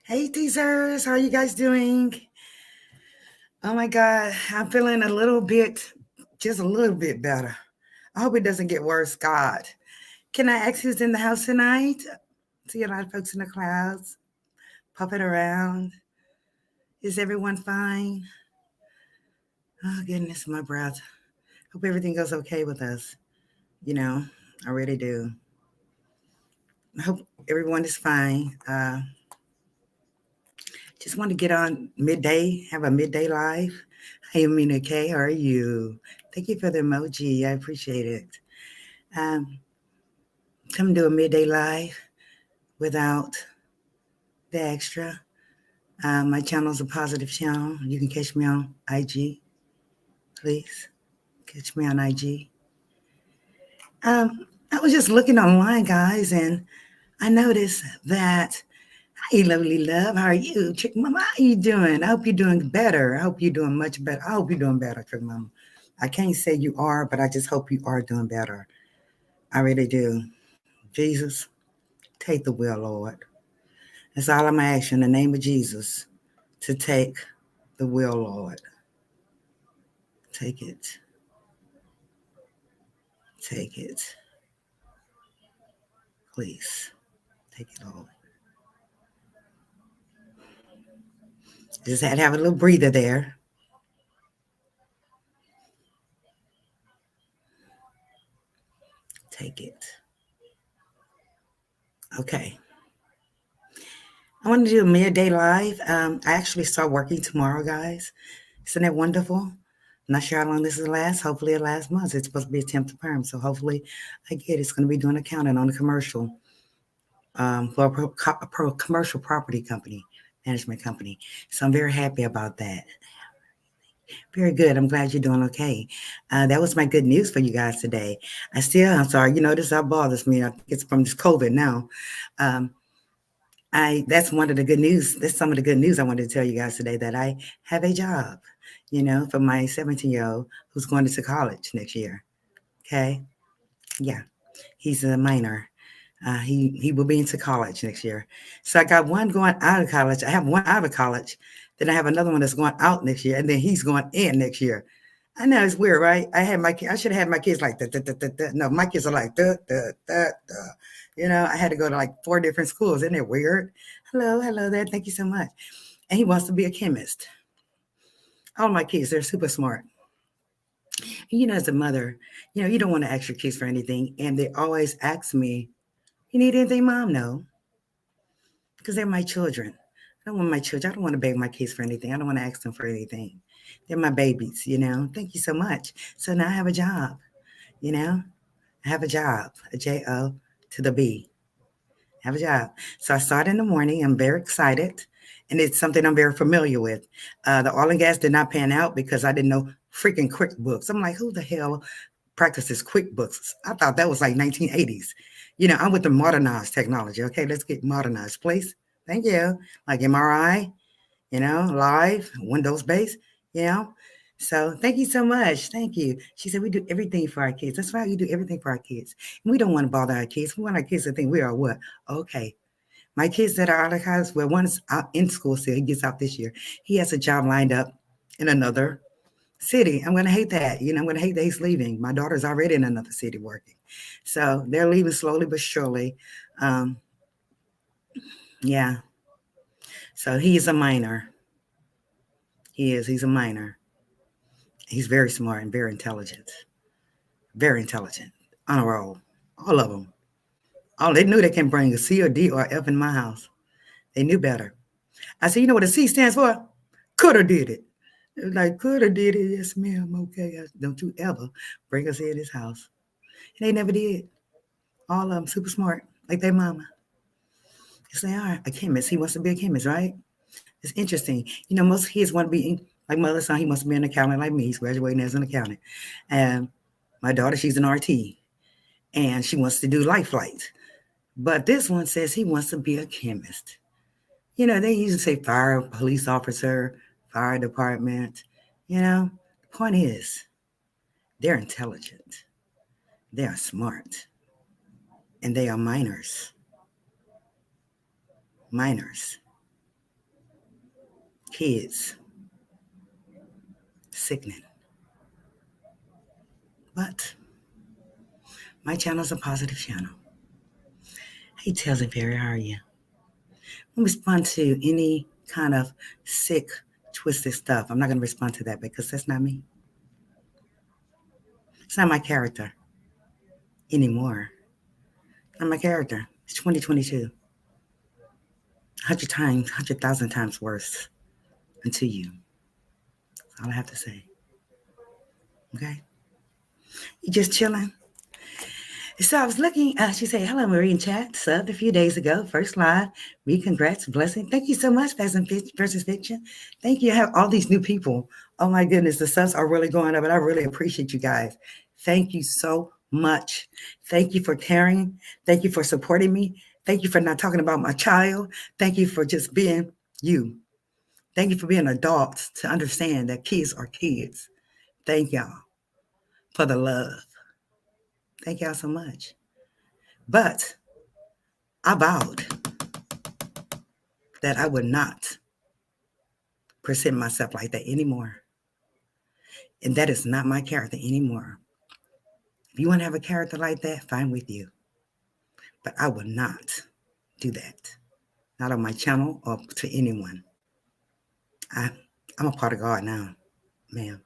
Hey, Teazers, how are you guys doing? Oh my God, I'm feeling just a little bit better. I hope it doesn't get worse, God. Can I ask who's in the house tonight? See a lot of folks in the clouds, puffing around. Is everyone fine? Oh, goodness, my breath. Hope everything goes okay with us. You know, I really do. I hope everyone is fine. Just want to get on midday, have a midday live. Hey, Amina K, how are you? Thank you for the emoji. I appreciate it. Um, Come do a midday live without the extra. My channel is a positive channel. You can catch me on IG, please. Catch me on IG. Um, I was just looking online, guys, and I noticed that, hey, lovely love, how are you? Trick Mama, how you doing? I hope you're doing better. I hope you're doing much better. I hope you're doing better, Trick Mama. I can't say you are, but I just hope you are doing better. I really do. Jesus, take the wheel, Lord. That's all I'm asking in the name of Jesus to take the wheel, Lord. Take it. Take it. Please. Take it, Lord. Just had to have a little breather there. Take it. Okay. I want to do a midday live. I actually start working tomorrow, guys. Isn't that wonderful? I'm not sure how long this will last. Hopefully, it lasts months. It's supposed to be a temp to perm, so hopefully, I get it's going to be doing accounting on a commercial for a commercial property company, management company. So I'm very happy about that. Very good. I'm glad you're doing okay. That was my good news for you guys today. I'm sorry. This all bothers me. I think it's from this COVID now. Um, that's one of the good news. That's some of the good news I wanted to tell you guys today that I have a job, for my 17-year-old who's going to college next year. Okay. Yeah. He's a minor. He will be into college next year. So I got one going out of college. I have one out of college. Then I have another one that's going out next year, and then he's going in next year. I know it's weird, right? I should have had my kids like that. No, my kids are like that. I had to go to like 4 different schools. Isn't it weird? Hello there. Thank you so much. And he wants to be a chemist. All my kids, they're super smart. As a mother, you don't want to ask your kids for anything, and they always ask me, "You need anything, Mom?" No, because they're my children. I don't want my children. I don't want to beg my kids for anything. I don't want to ask them for anything. They're my babies. Thank you so much. So now I have a job, you know. I have a job, a J-O to the B. I have a job. So I start in the morning. I'm very excited. And it's something I'm very familiar with. The oil and gas did not pan out because I didn't know freaking QuickBooks. I'm like, who the hell practices QuickBooks? I thought that was like 1980s. I'm with the modernized technology. Okay, let's get modernized, please. Thank you. Like MRI, live, Windows based, you know. So thank you so much. Thank you. She said we do everything for our kids. That's why we do everything for our kids. And we don't want to bother our kids. We want our kids to think we are what? Okay. My kids that are out of college, well, one's out in school still. He gets out this year. He has a job lined up in another city. I'm gonna hate that. I'm gonna hate that he's leaving. My daughter's already in another city working. So they're leaving slowly but surely. Um, yeah. So he is a minor. He is. He's a minor. He's very smart and very intelligent. Very intelligent. On a roll. All of them. Oh, they knew they can bring a C or D or F in my house. They knew better. I said, you know what a C stands for? Coulda did it. It was like, coulda did it. Yes, ma'am. Okay. Don't you ever bring us in this house. And they never did. All of them super smart, like their mama. Yes, they are. A chemist. He wants to be a chemist, right? It's interesting. Most kids want to be like mother's son. He wants to be an accountant like me. He's graduating as an accountant. And my daughter, she's an RT, and she wants to do life flight. But this one says he wants to be a chemist. They usually say fire, police officer, fire department. The point is, they're intelligent, they are smart, and they are minors. Minors. Kids. Sickening. But my channel is a positive channel. Hey, Tails and Fairy, how are you? I'll respond to any kind of sick, twisted stuff. I'm not going to respond to that because that's not me. It's not my character anymore. Not my character. It's 2022. 100 times, 100,000 times worse unto you. That's all I have to say. Okay? You just chilling? So I was looking, she said, hello, Marie in chat, subbed a few days ago, first live, congrats, blessing. Thank you so much, Pheasant versus Fiction. Thank you. I have all these new people. Oh my goodness, the subs are really going up, and I really appreciate you guys. Thank you so much. Thank you for caring. Thank you for supporting me. Thank you for not talking about my child. Thank you for just being you. Thank you for being adults to understand that kids are kids. Thank y'all for the love. Thank y'all so much. But I vowed that I would not present myself like that anymore. And that is not my character anymore. If you want to have a character like that, fine with you. But I will not do that. Not on my channel or to anyone. I'm a part of God now, ma'am.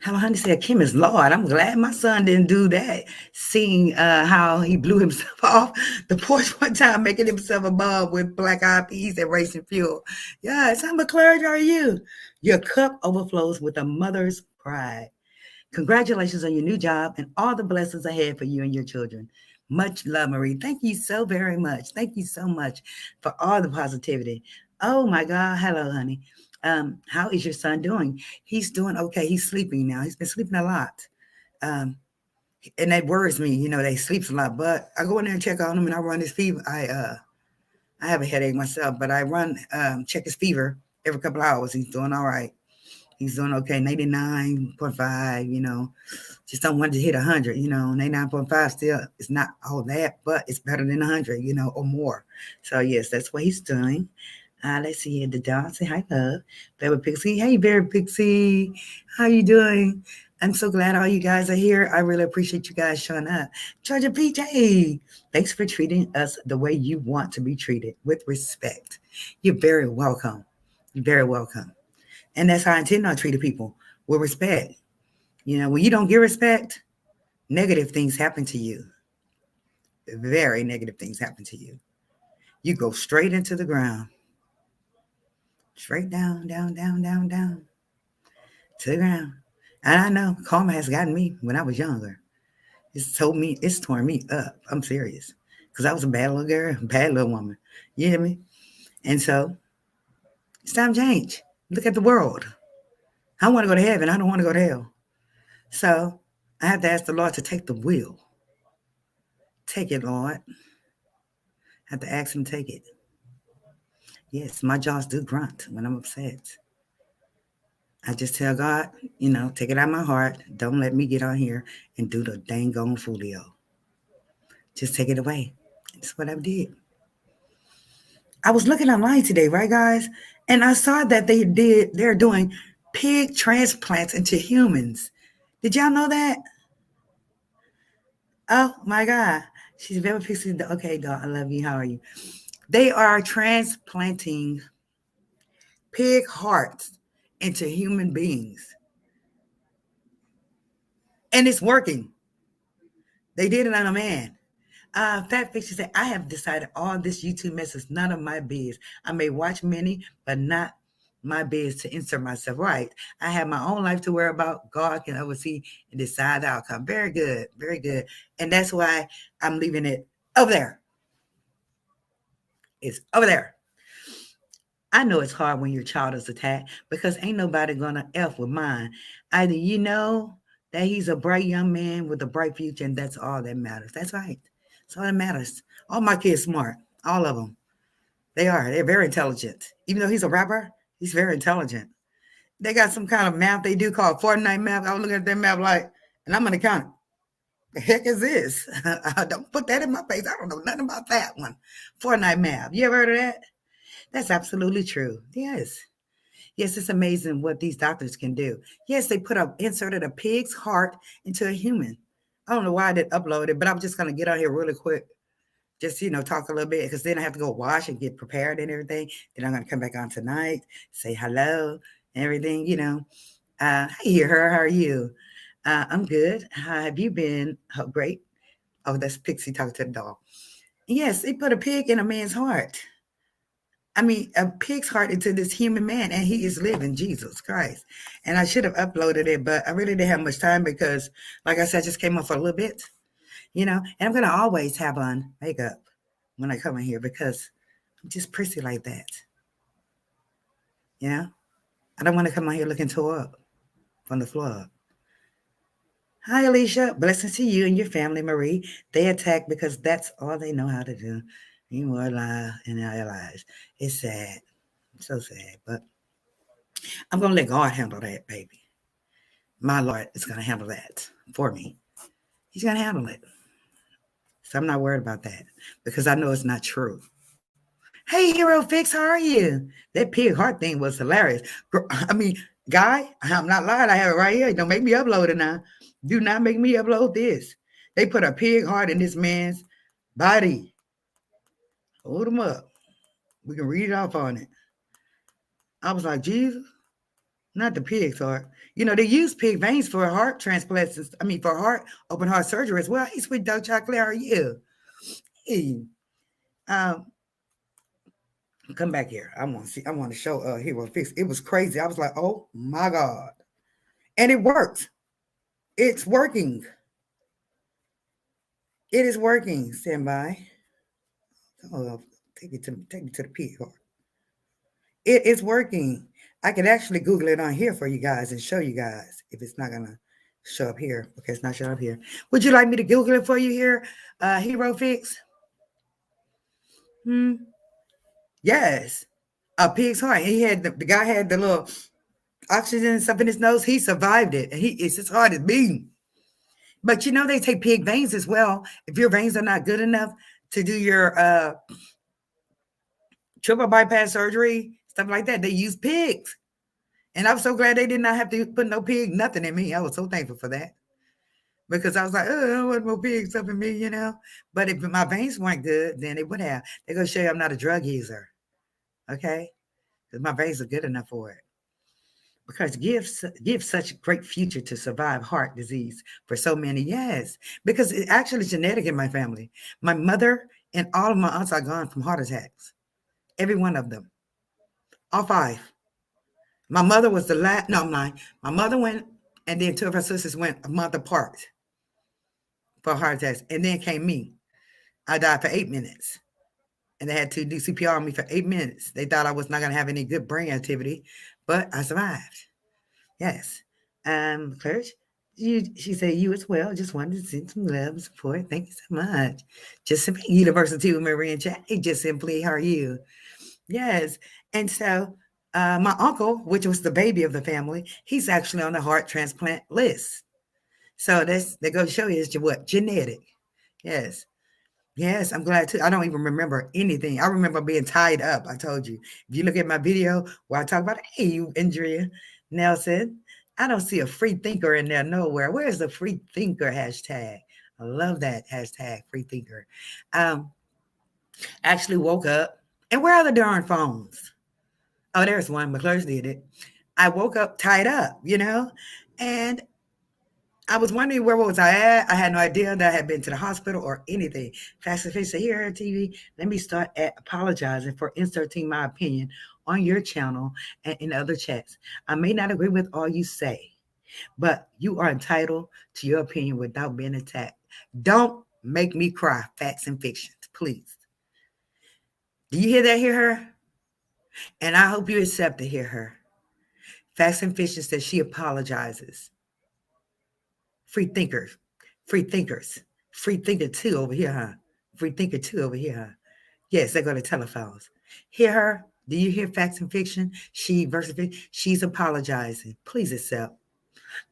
Hello, honey said, Kim is Lord. I'm glad my son didn't do that. Seeing how he blew himself off the porch one time, making himself a bub with black eyed peas and racing fuel. Yes, how much courage are you? Your cup overflows with a mother's pride. Congratulations on your new job and all the blessings ahead for you and your children. Much love, Marie. Thank you so very much. Thank you so much for all the positivity. Oh my God. Hello, honey. How is your son doing? He's doing okay. He's sleeping now. He's been sleeping a lot. And that worries me. You know, they sleeps a lot, but I go in there and check on him and I run his fever. I have a headache myself, but I run, check his fever every couple of hours. He's doing all right. He's doing okay. 99.5, you know, just don't want to hit 100, you know, 99.5 still it's not all that, but it's better than 100, you know, or more. So yes, that's what he's doing. Let's see here. The dog say hi, love. Baby Pixie. Hey, Baby Pixie. How you doing? I'm so glad all you guys are here. I really appreciate you guys showing up. Georgia PJ, thanks for treating us the way you want to be treated, with respect. You're very welcome. You're very welcome. And that's how I intend on treating people, with respect. You know, when you don't get respect, negative things happen to you. Very negative things happen to you. You go straight into the ground. Straight down, down, down, down, down to the ground. And I know karma has gotten me when I was younger. It's torn me up. I'm serious. Because I was a bad little girl, bad little woman. You hear me? And so it's time to change. Look at the world. I want to go to heaven. I don't want to go to hell. So I have to ask the Lord to take the wheel. Take it, Lord. I have to ask him to take it. Yes, my jaws do grunt when I'm upset. I just tell God, you know, take it out of my heart. Don't let me get on here and do the dang on foolio. Just take it away. That's what I did. I was looking online today, right, guys? And I saw that they're doing pig transplants into humans. Did y'all know that? Oh my God. She's very pixie. Okay, dog, I love you. How are you? They are transplanting pig hearts into human beings. And it's working. They did it on a man. Fat Fiction said, I have decided all this YouTube mess is none of my biz. I may watch many, but not my biz to insert myself. Right. I have my own life to worry about. God can oversee and decide the outcome. Very good. Very good. And that's why I'm leaving it over there. It's over there. I know it's hard when your child is attacked because ain't nobody gonna F with mine. Either you know that he's a bright young man with a bright future, and that's all that matters. That's right. That's all that matters. All my kids smart. All of them. They are. They're very intelligent. Even though he's a rapper, he's very intelligent. They got some kind of math they do called Fortnite math. I was looking at that math like, and I'm an accountant. The heck is this? Don't put that in my face. I don't know nothing about that one. Fortnite math. You ever heard of that? That's absolutely true. Yes. Yes, it's amazing what these doctors can do. Yes, they inserted a pig's heart into a human. I don't know why I didn't upload it, but I'm just gonna get on here really quick. Just talk a little bit because then I have to go wash and get prepared and everything. Then I'm gonna come back on tonight, say hello and everything. Hey, her, how are you? I'm good. How have you been? Oh, great. Oh, that's Pixie talking to the dog. Yes, they put a pig in a man's heart. I mean, a pig's heart into this human man, and he is living, Jesus Christ. And I should have uploaded it, but I really didn't have much time because, like I said, I just came up for a little bit. And I'm going to always have on makeup when I come in here because I'm just prissy like that. You know, I don't want to come on here looking tore up from the floor. Hi, Alicia. Blessings to you and your family, Marie. They attack because that's all they know how to do. You more lie in our lives. It's sad. So sad. But I'm going to let God handle that, baby. My Lord is going to handle that for me. He's going to handle it. So I'm not worried about that because I know it's not true. Hey, Hero Fix, how are you? That pig heart thing was hilarious. I mean, guy, I'm not lying. I have it right here. Don't make me upload it now. Do not make me upload this. They put a pig heart in this man's body. Hold him up. We can read it off on it. I was like, Jesus, not the pig's heart. They use pig veins for heart transplants. I mean, for open heart surgery as well. Hey, sweet dog chocolate, how are you? Hey, um, come back here. I want to see. I want to show Hero Fix. It was crazy. I was like, oh my God. And it worked. It's working. It is working. Stand by. Oh, take me to the pig heart. It is working. I can actually Google it on here for you guys and show you guys if it's not gonna show up here. Okay, it's not showing up here. Would you like me to Google it for you here, Hero Fix? Hmm. Yes. A pig's heart. He had the guy had the little oxygen and stuff in his nose. He survived it, and his heart is beating. But they take pig veins as well. If your veins are not good enough to do your triple bypass surgery, stuff like that, they use pigs. And I'm so glad they did not have to put no pig nothing in me. I was so thankful for that because I was like, oh, I don't want no pig stuff in me. But if my veins weren't good, then they would have. They're going to show you I'm not a drug user. Okay? Because my veins are good enough for it. Because give such a great future to survive heart disease for so many. Yes, because it's actually genetic in my family. My mother and all of my aunts are gone from heart attacks. Every one of them. All five. My mother was the last. No, I'm lying. My mother went, and then two of her sisters went a month apart for heart attacks. And then came me. I died for 8 minutes. And they had to do CPR on me for 8 minutes. They thought I was not going to have any good brain activity, but I survived. Yes. Courage. She said, you as well. Just wanted to send some love and support. Thank you so much. Just simply University with Marie and Chat. Hey, just simply, how are you? Yes. And so my uncle, which was the baby of the family, he's actually on the heart transplant list. So they go to show you it's what? Genetic. Yes. Yes, I'm glad too. I don't even remember anything. I remember being tied up. I told you. If you look at my video where I talk about, hey, you Andrea Nelson, I don't see a free thinker in there nowhere. Where's the free thinker hashtag? I love that hashtag free thinker. Um, actually woke up, and where are the darn phones? Oh, there's one. McClure's did it. I woke up tied up, and I was wondering where was I at. I had no idea that I had been to the hospital or anything. Fast and Face said, here, TV, let me start at apologizing for inserting my opinion on your channel and in other chats. I may not agree with all you say, but you are entitled to your opinion without being attacked. Don't make me cry, facts and fictions, please. Do you hear that, hear her? And I hope you accept to hear her. Facts and fictions that she apologizes. Free thinkers, free thinkers, free thinker two over here, huh? Free thinker two over here, huh? Yes, they go to telephones. Hear her? Do you hear facts and fiction? She versus she's apologizing. Please accept.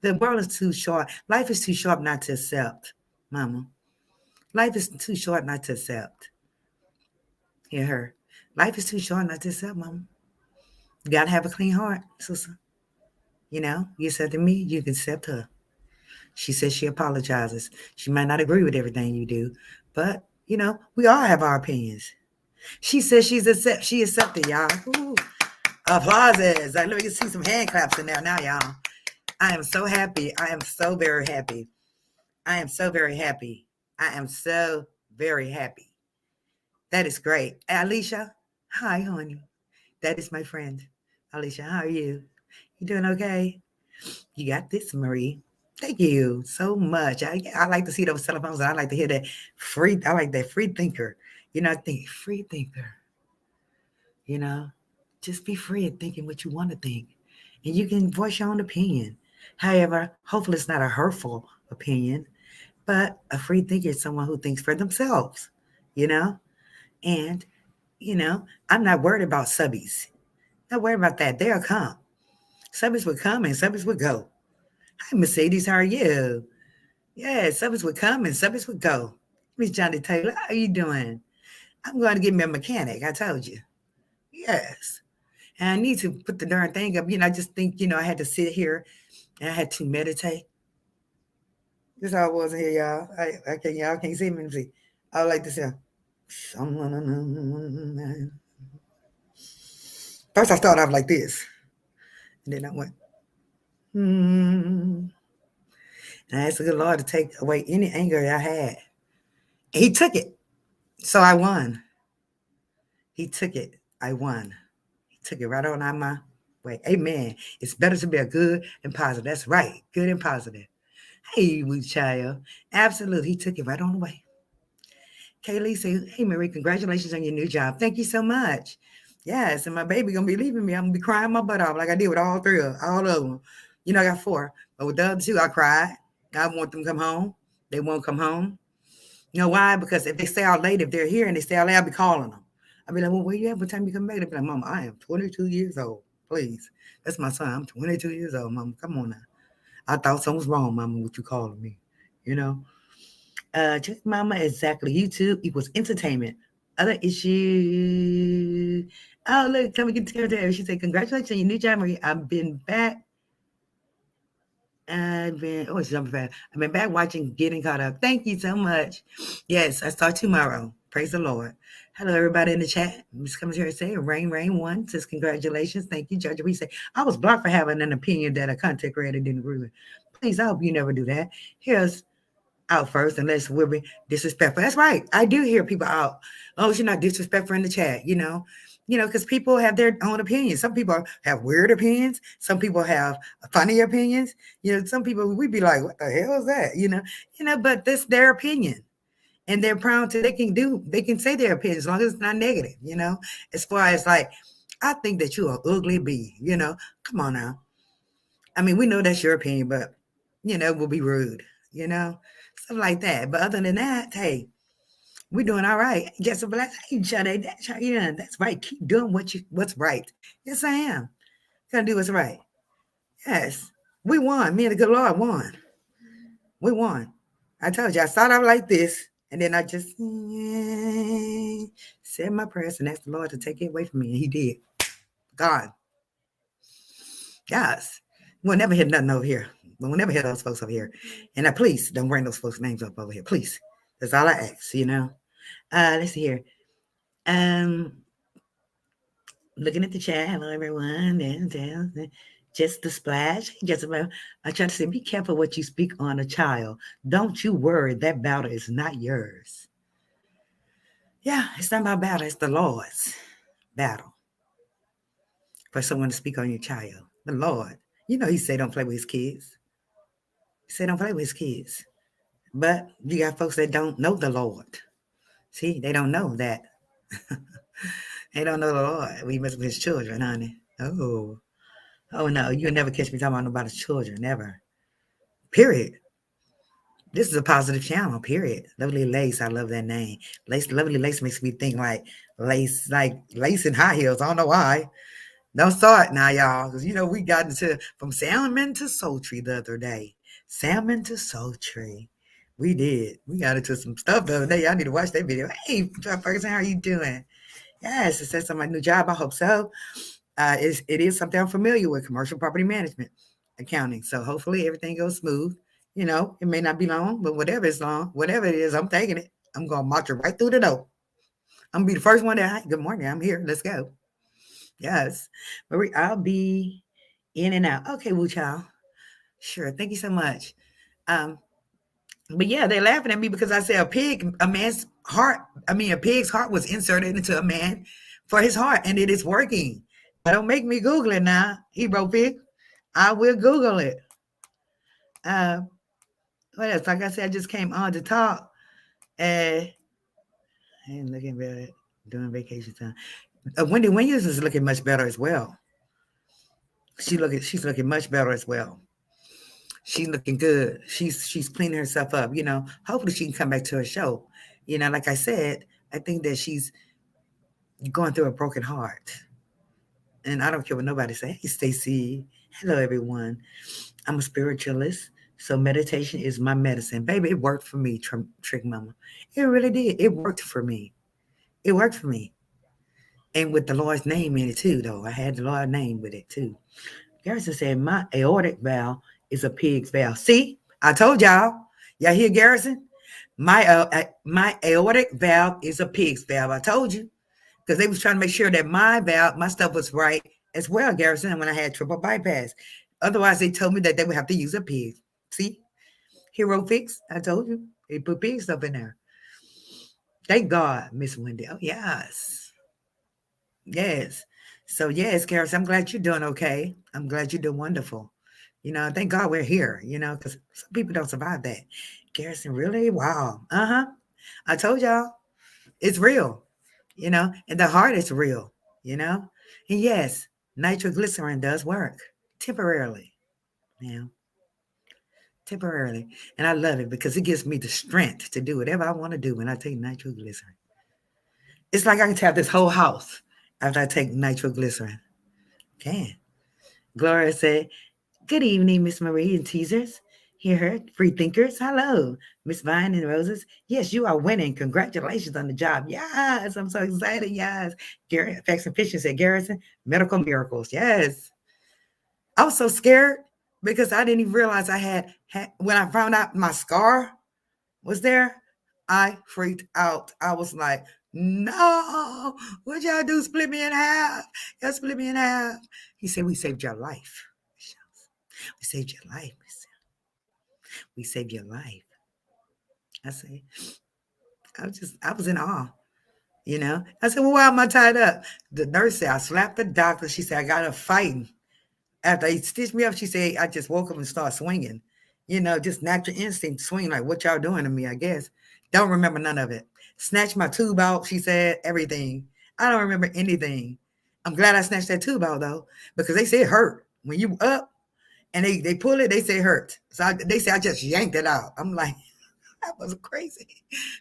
The world is too short. Life is too short not to accept, Mama. Life is too short not to accept. Hear her? Life is too short not to accept, Mama. You gotta have a clean heart, sister. You accepted me, you can accept her. She says she apologizes. She might not agree with everything you do, but we all have our opinions. She says she accepted, y'all. Ooh, applauses. Let me see some hand claps in there now, y'all. I am so happy. I am so very happy. I am so very happy. I am so very happy. That is great. Alicia, hi, honey. That is my friend. Alicia, how are you? You doing okay? You got this, Marie. Thank you so much. I like to see those telephones. I like to hear that free. I like that free thinker. I think free thinker. You know, just be free in thinking what you want to think, and you can voice your own opinion. However, hopefully it's not a hurtful opinion, but a free thinker is someone who thinks for themselves. You know, and I'm not worried about subbies. Not worried about that. They'll come. Subbies would come and subbies would go. Hi, Mercedes. How are you? Yeah, subbies would come and subbies would go. Miss Johnny Taylor, how are you doing? I'm going to get me a mechanic. I told you. Yes. And I need to put the darn thing up. I just think, I had to sit here and I had to meditate. This all was here, y'all. I can't, y'all can't see me. Let me see. I like to say, first I started off like this. And then I went, hmm. And I asked the good Lord to take away any anger I had. And he took it. So I won. He took it. I won. He took it right on out my way. Amen. It's better to be a good and positive. That's right. Good and positive. Hey, wee child. Absolutely. He took it right on the way. Kaylee said, hey, Marie, congratulations on your new job. Thank you so much. Yes, and my baby going to be leaving me. I'm going to be crying my butt off like I did with all of them. I got 4. But with the other 2, I cried. I want them to come home. They won't come home. You know why? Because if they stay out late, if they're here and they stay out late, I'll be calling them. I'll be like, well, where you at? What time you come back? They'll be like, Mama, I am 22 years old. Please. That's my son. I'm 22 years old, Mama. Come on now. I thought something was wrong, Mama, what you calling me. Just Mama, exactly. YouTube equals entertainment. Other issue. Oh, look, tell me get together. She said, congratulations on your new job, Marie. I've been back. I've been back watching Getting Caught Up. Thank you so much. Yes, I start tomorrow. Praise the Lord. Hello, everybody in the chat. Miss comes here and say, Rain1 says, congratulations. Thank you, Judge. We say, I was blocked for having an opinion that a content creator didn't agree with. Please, I hope you never do that. Here's out first, unless we're being disrespectful. That's right. I do hear people out. Oh, you're not disrespectful in the chat, because people have their own opinions. Some people have weird opinions. Some people have funny opinions. Some people we'd be like, what the hell is that? But that's their opinion. And they're proud to, they can say their opinion as long as it's not negative, as far as like, I think that you're an ugly bee, come on now. I mean, we know that's your opinion, but, we'll be rude, stuff like that. But other than that, hey, we're doing all right. Just a black, hey, that's right. Keep doing what's right. Yes, I am. Gonna do what's right. Yes, we won. Me and the good Lord won. We won. I told you, I started out like this, and then I just said my prayers and asked the Lord to take it away from me, and He did. God, yes, we'll never hear nothing over here. We'll never hear those folks over here. And please don't bring those folks' names up over here, please. That's all I ask. Let's see here. Looking at the chat. Hello, everyone. Just the splash. I try to say, be careful what you speak on a child. Don't you worry. That battle is not yours. Yeah, it's not my battle. It's the Lord's battle. For someone to speak on your child. The Lord. He said don't play with his kids. He said don't play with his kids. But you got folks that don't know the Lord. See, they don't know that. They don't know the Lord. We mess with his children, honey. Oh no, you'll never catch me talking about nobody's children, never. Period. This is a positive channel, period. Lovely Lace, I love that name. Lovely Lace makes me think like lace in high heels. I don't know why. Don't start now, y'all, because we got into from salmon to sultry the other day. Salmon to sultry. We did. We got into some stuff the other day. Y'all need to watch that video. Hey, Ferguson, how are you doing? Yes, it says on my new job. I hope so. It is something I'm familiar with, commercial property management, accounting. So hopefully everything goes smooth. It may not be long, but whatever is long, whatever it is, I'm taking it. I'm gonna march it right through the door. I'm gonna be the first one that, "Hi, good morning, I'm here. Let's go." Yes, Marie, I'll be in and out. Okay, Wu Chow. Sure. Thank you so much. Um, but yeah, they're laughing at me because I said a man's heart. I mean, a pig's heart was inserted into a man for his heart, and it is working. Don't make me Google it now, Hero Pig. I will Google it. Uh, what else? Like I said, I just came on to talk. And looking better during vacation time. Wendy Williams is looking much better as well. She's looking much better as well. She's looking good. She's cleaning herself up. Hopefully she can come back to her show. Like I said, I think that she's going through a broken heart. And I don't care what nobody say. Hey, Stacy. Hello, everyone. I'm a spiritualist. So meditation is my medicine. Baby, it worked for me, Trick Mama. It really did. It worked for me. It worked for me. And with the Lord's name in it too, though. I had the Lord's name with it too. Garrison said, my aortic valve is a pig's valve. See, I told y'all. Y'all hear Garrison? My aortic valve is a pig's valve. I told you. Because they was trying to make sure that my stuff was right as well, Garrison, when I had triple bypass. Otherwise, they told me that they would have to use a pig. See? Hero fix. I told you. They put pig stuff in there. Thank God, Miss Wendy. Oh, yes. Yes. So, yes, Garrison, I'm glad you're doing okay. I'm glad you're doing wonderful. Thank God we're here, because some people don't survive that. Garrison, really? Wow. Uh-huh. I told y'all, it's real, and the heart is real, you know? And yes, nitroglycerin does work temporarily, you know, temporarily. And I love it because it gives me the strength to do whatever I want to do when I take nitroglycerin. It's like I can tap this whole house after I take nitroglycerin. Can. Gloria said, good evening, Miss Marie and Teazers. Hear her, free thinkers. Hello, Miss Vine and Roses. Yes, you are winning. Congratulations on the job. Yes, I'm so excited. Yes. Gary, Facts and Fiction said, Garrison, medical miracles. Yes. I was so scared because I didn't even realize I had when I found out my scar was there, I freaked out. I was like, no, what y'all do? Split me in half. Y'all split me in half. He said, we saved your life. We saved your life. We saved your life. I say, I was in awe, I said, well, why am I tied up? The nurse said, I slapped the doctor. She said, I got her fighting. After he stitched me up, she said, I just woke up and started swinging. Just natural instinct swing, like what y'all doing to me, I guess. Don't remember none of it. Snatched my tube out, she said, everything. I don't remember anything. I'm glad I snatched that tube out, though, because they say it hurt. When you up and they pull it, they say it hurt. So they say I just yanked it out. I'm like, that was crazy.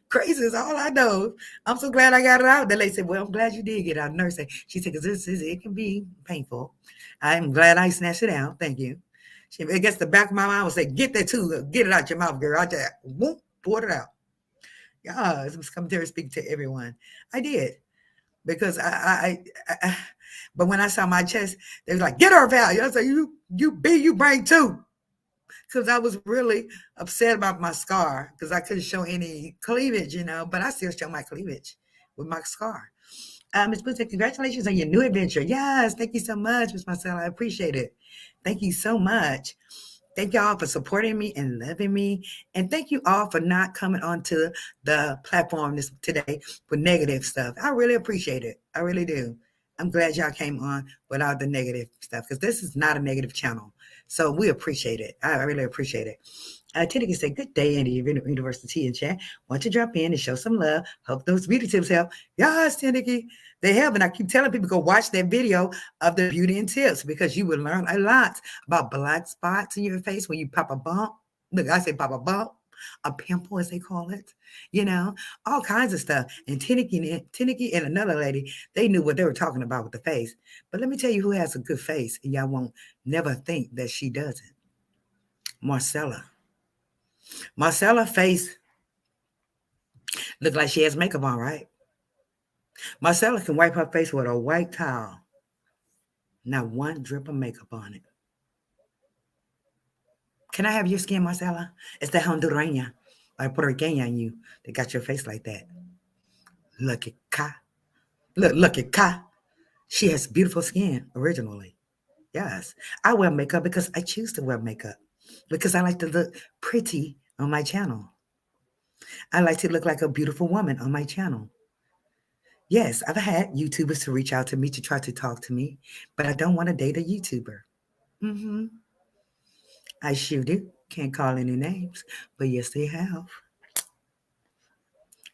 Crazy is all I know. I'm so glad I got it out. The lady said, well, I'm glad you did get out. The nurse said, she said, because it can be painful. I'm glad I snatched it out. Thank you. I guess the back of my mind would say, get that too. Get it out your mouth, girl. I just whoop, poured it out. Yeah, it's come there to speak to everyone. I did. Because but when I saw my chest, they was like, get her value. I was like, you bring two. Because I was really upset about my scar because I couldn't show any cleavage, but I still show my cleavage with my scar. Ms. Booth, congratulations on your new adventure. Yes, thank you so much, Ms. Marcella. I appreciate it. Thank you so much. Thank y'all for supporting me and loving me. And thank you all for not coming onto the platform today with negative stuff. I really appreciate it. I really do. I'm glad y'all came on without the negative stuff because this is not a negative channel. So we appreciate it. I really appreciate it. Tina can say, good day, Andy, University in chat. Want to drop in and show some love. Hope those beauty tips help. Yes, Tinnicky, they help. And I keep telling people, go watch that video of the beauty and tips because you will learn a lot about black spots in your face when you pop a bump. Look, I say pop a bump, a pimple, as they call it, all kinds of stuff. And Tinnicky and another lady, they knew what they were talking about with the face. But let me tell you who has a good face, and y'all won't never think that she doesn't. Marcella. Marcella's face looked like she has makeup on, right? Marcella can wipe her face with a white towel. Not one drip of makeup on it. Can I have your skin, Marcella? It's the Hondureña, like Puerto Rican in you that got your face like that. Look at Ka. Look at Ka. She has beautiful skin originally. Yes. I wear makeup because I choose to wear makeup. Because I like to look pretty on my channel. I like to look like a beautiful woman on my channel. Yes, I've had YouTubers to reach out to me to try to talk to me, but I don't want to date a YouTuber. Mm-hmm. I sure do. Can't call any names, but yes, they have.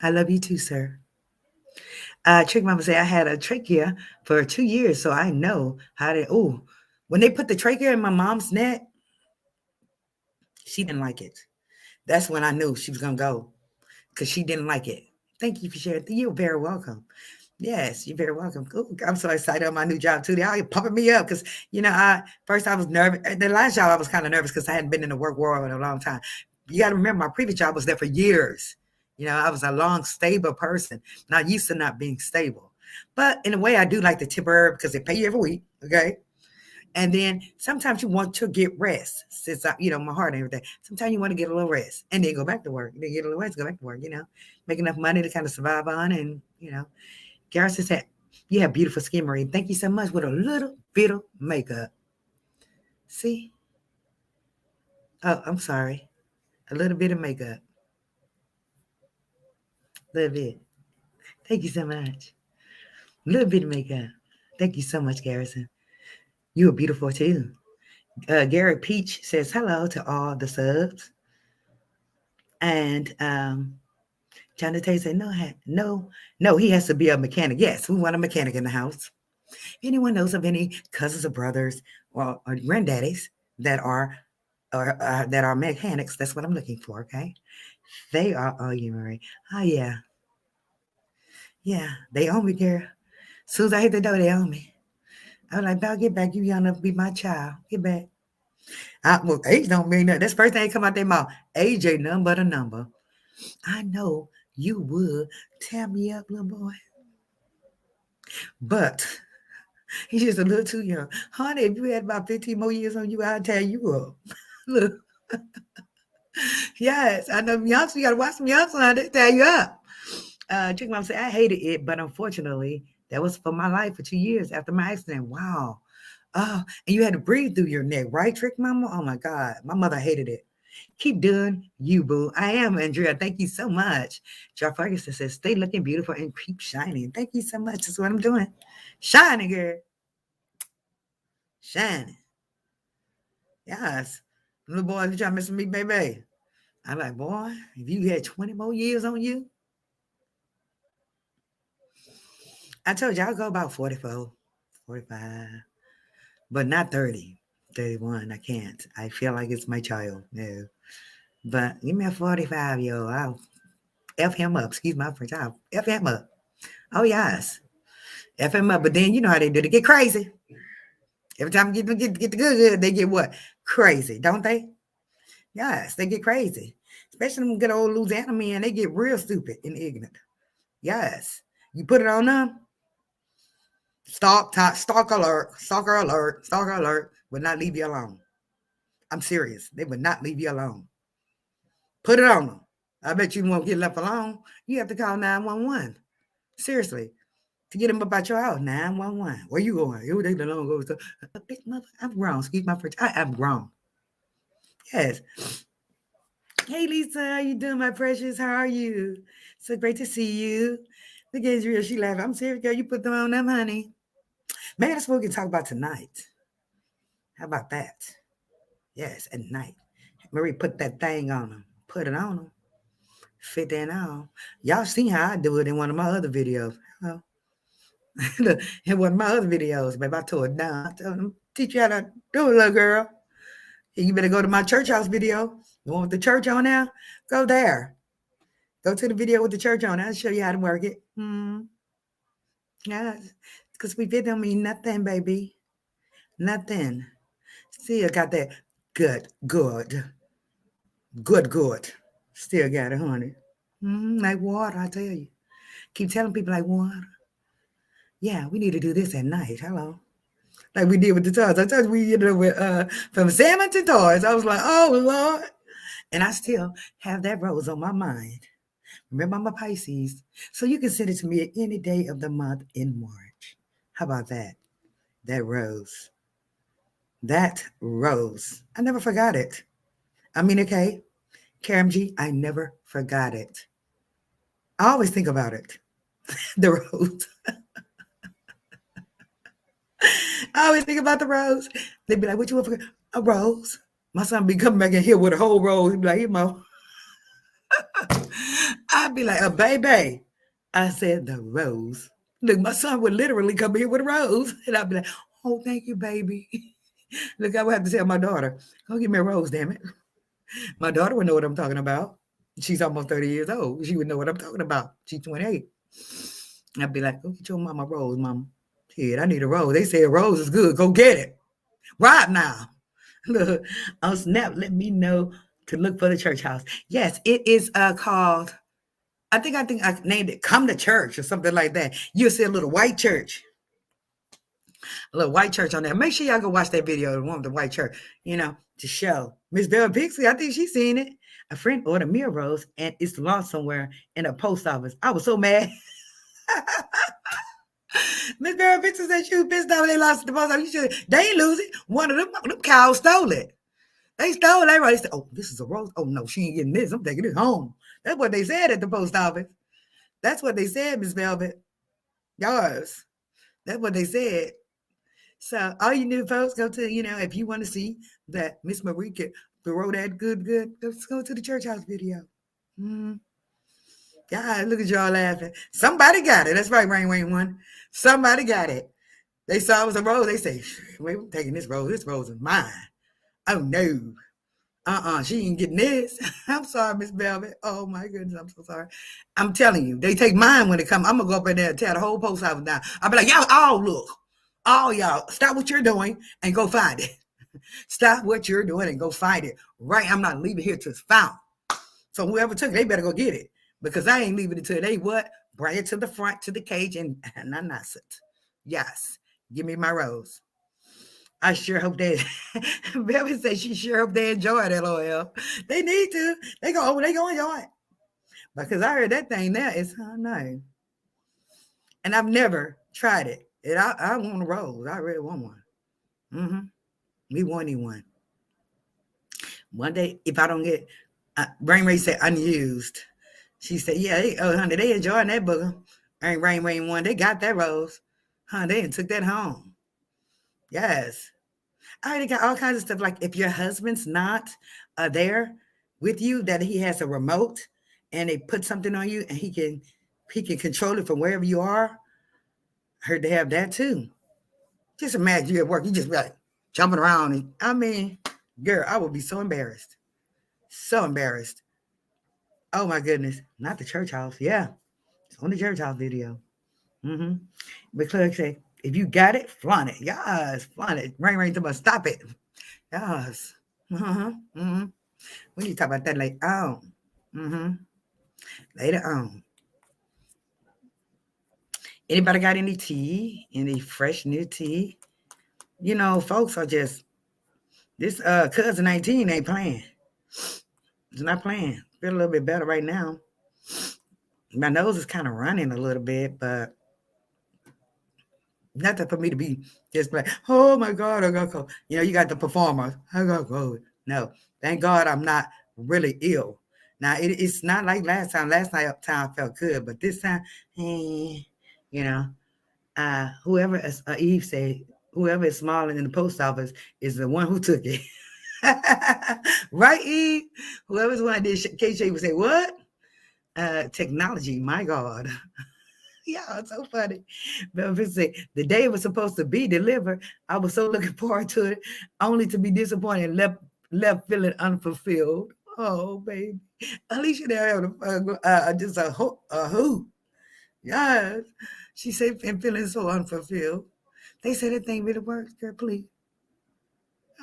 I love you too, sir. Trick Mama say I had a trachea for 2 years, so I know how to. Oh, when they put the trachea in my mom's neck, she didn't like it. That's when I knew she was gonna go because she didn't like it. Thank you for sharing. You're very welcome. Yes, you're very welcome. Ooh, I'm so excited on my new job too. They're pumping me up because I was nervous. The last job I was kind of nervous because I hadn't been in the work world in a long time. You got to remember, my previous job was there for years. I was a long, stable person, not used to not being stable. But in a way, I do like the temporary because they pay you every week. Okay. And then sometimes you want to get rest since my heart and everything. Sometimes you want to get a little rest and then go back to work. Then get a little rest, go back to work, make enough money to kind of survive on. And Garrison said, you have beautiful skin, Marie. Thank you so much with a little bit of makeup. See? Oh, I'm sorry. A little bit of makeup. A little bit. Thank you so much. A little bit of makeup. Thank you so much, Garrison. You are beautiful too. Gary Peach says hello to all the subs. And Jonathan said, no, he has to be a mechanic. Yes, we want a mechanic in the house. Anyone knows of any cousins or brothers or granddaddies that are mechanics? That's what I'm looking for. Okay, they are. Oh, you Marie. Oh yeah, yeah. They own me, girl. As soon as I hit the door, they own me. I was like, "Belle, get back. You young enough to be my child. Get back." Well, age don't mean nothing. That's the first thing that come out their mouth. Age ain't nothing but a number. I know you would tear me up, little boy, but he's just a little too young. Honey, if you had about 15 more years on you, I'd tear you up. Look. Yes, I know youngsters. You got to watch some youngsters. They tear you up. Chick Mom said, I hated it, but unfortunately, that was for my life for 2 years after my accident. Wow. Oh, and you had to breathe through your neck, right, Trick Mama? Oh my God. My mother hated it. Keep doing you, boo. I am, Andrea. Thank you so much. Jar Ferguson says, stay looking beautiful and keep shining. Thank you so much. That's what I'm doing. Shining, girl. Shining. Yes. Little boy, you trying to mess with me, baby? I'm like, boy, if you had 20 more years on you, I told you I'll go about 44, 45, but not 30, 31. I can't. I feel like it's my child. No. But give me a 45 year old. I'll F him up. Excuse my French. I'll F him up. Oh, yes. F him up. But then you know how they do. They get crazy. Every time you get the good, they get what? Crazy, don't they? Yes, they get crazy. Especially them good old Louisiana men. They get real stupid and ignorant. Yes. You put it on them, stalker alert would not leave you alone. I'm serious. They would not leave you alone. Put it on them. I bet you won't get left alone. You have to call 911. Seriously. To get them about your house. 911. Where you going? You they alone go to big mother. I'm grown. Excuse my French. I am grown. Yes. Hey Lisa, how you doing, my precious? How are you? So great to see you. Look at Israel. She laughing. I'm serious, girl. You put them on them, honey. Maybe that's what we can talk about tonight. How about that? Yes, at night. Marie, put that thing on them. Put it on them. Fit that on. Y'all seen how I do it in one of my other videos. Hello. In one of my other videos, baby, I told her down. I told them, teach you how to do it, little girl. You better go to my church house video. The one with the church on there. Go there. Go to the video with the church on. I'll show you how to work it. Yeah, because we did don't mean nothing, baby. Nothing. See, I got that good. Still got it, honey. Like water, I tell you. Keep telling people like water. Yeah, we need to do this at night. Hello. Like we did with the toys. I told you we ended up with from salmon to toys. I was like, oh Lord. And I still have that rose on my mind. Remember, I'm a Pisces. So you can send it to me at any day of the month in March. How about that? That rose. That rose. I never forgot it. I mean, okay, Karam G, I never forgot it. I always think about it. The rose. I always think about the rose. They'd be like, what you want for a rose? My son be coming back in here with a whole rose. He'd be like, here, Mo. I'd be like, a baby. I said, the rose. Look, my son would literally come here with a rose. And I'd be like, oh, thank you, baby. Look, I would have to tell my daughter, go get me a rose, damn it. My daughter would know what I'm talking about. She's almost 30 years old. She would know what I'm talking about. She's 28. I'd be like, go get your mama a rose, mama. Shit, I need a rose. They say a rose is good. Go get it. Right now. Look, on Snap, let me know to look for the church house. Yes, it is called, I think I named it Come to Church or something like that. You'll see a little white church. A little white church on there. Make sure y'all go watch that video, the one with the white church, to show. Miss Bella Pixie, I think she's seen it. A friend ordered me a rose and it's lost somewhere in a post office. I was so mad. Miss Bella Pixie said she was pissed off they lost the post office. They ain't lose it. One of them cows stole it. They stole it. Everybody said, oh, this is a rose. Oh, no, she ain't getting this. I'm taking it home. That's what they said at the post office. That's what they said, Miss Velvet. Yours. That's what they said. So all you new folks go to, if you want to see that Miss Marie can throw that good, let's go to the church house video. Mm-hmm. God, look at y'all laughing. Somebody got it. That's right, Rain one. Somebody got it. They saw it was a rose. They say, wait, we're taking this rose. This rose is mine. Oh, no. She ain't getting this. I'm sorry, Miss Velvet. Oh, my goodness, I'm so sorry. I'm telling you, they take mine when it come. I'm going to go up in there and tear the whole post office down. I'll be like, y'all all look. All y'all, stop what you're doing and go find it. Stop what you're doing and go find it. Right, I'm not leaving here till it's found. So whoever took it, they better go get it. Because I ain't leaving it till they what? Bring it to the front, to the cage, and announce it. Yes, give me my rose. I sure hope they, Baby said she sure hope they enjoy it, LOL. They need to. They go enjoy it. Because I heard that thing there is, no. And I've never tried it. And I want a rose. I really want one. Mm-hmm. We wanted one. One day, if I don't get, Rain Ray said unused. She said, yeah, honey, they enjoying that booger. Rain one, they got that rose. They took that home. Yes. I already got all kinds of stuff. Like if your husband's not there with you, that he has a remote and they put something on you and he can control it from wherever you are. I heard they have that too. Just imagine you at work, you just be like jumping around. And, I mean, girl, I would be so embarrassed. So embarrassed. Oh my goodness. Not the church house. Yeah. It's on the church house video. Mm-hmm. But Clark say, if you got it, flaunt it. Yes, flaunt it. Rain, stop it. Yes. Uh-huh. Mm-hmm. We need to talk about that later on. Mm-hmm. Later on. Anybody got any tea? Any fresh new tea? Folks are just, this cousin 19 ain't playing. It's not playing. Feel a little bit better right now. My nose is kind of running a little bit, but nothing for me to be just like, oh my God, I got COVID. You got the performers. I got COVID. No, thank God I'm not really ill. Now, it's not like last time. Last time I felt good, but this time, whoever, Eve said, whoever is smiling in the post office is the one who took it. Right, Eve? Whoever's the one that did, K-Shay would say, what? Technology, my God. Yeah, it's so funny. But the day it was supposed to be delivered, I was so looking forward to it, only to be disappointed and left feeling unfulfilled. Oh, baby. Alicia there just a hoot. Yes. She said, I'm feeling so unfulfilled. They said that thing really works, girl, please.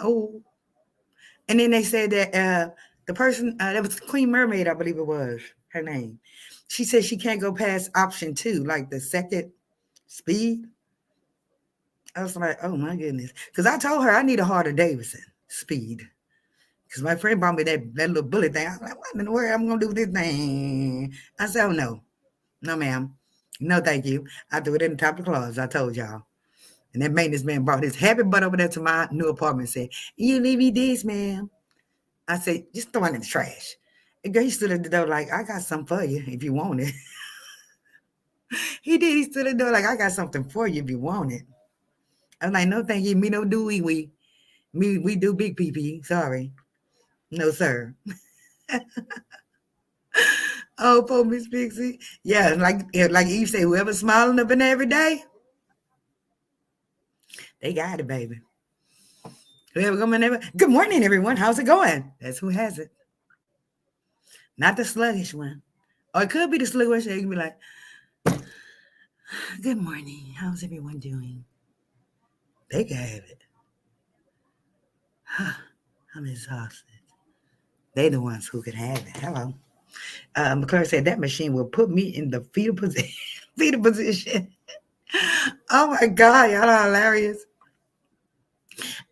Oh. And then they said that the person, that was Queen Mermaid, I believe it was, her name. She said she can't go past option 2, like the second speed. I was like, oh my goodness. Because I told her I need a Harley Davidson speed. Because my friend bought me that little bullet thing. I was like, what in the world I'm going to do with this thing? I said, oh no. No, ma'am. No, thank you. I threw it in the top of the closet. I told y'all. And that maintenance man brought his happy butt over there to my new apartment and said, you leave me this, ma'am. I said, just throw it in the trash. And girl, he stood at the door like, I got something for you if you want it. He did. He stood at the door like, I got something for you if you want it. I'm like, no, thank you. Me no do we. Me we do big pee. Sorry. No, sir. Oh, poor Miss Pixie. Yeah, like you say, whoever's smiling up in every day, they got it, baby. Whoever coming in, good morning, everyone. How's it going? That's who has it. Not the sluggish one. Or it could be the sluggish. They can be like, good morning. How's everyone doing? They can have it. I'm exhausted. They the ones who can have it. Hello. McClure said that machine will put me in the fetal position. Fetal position. Oh my God, y'all are hilarious.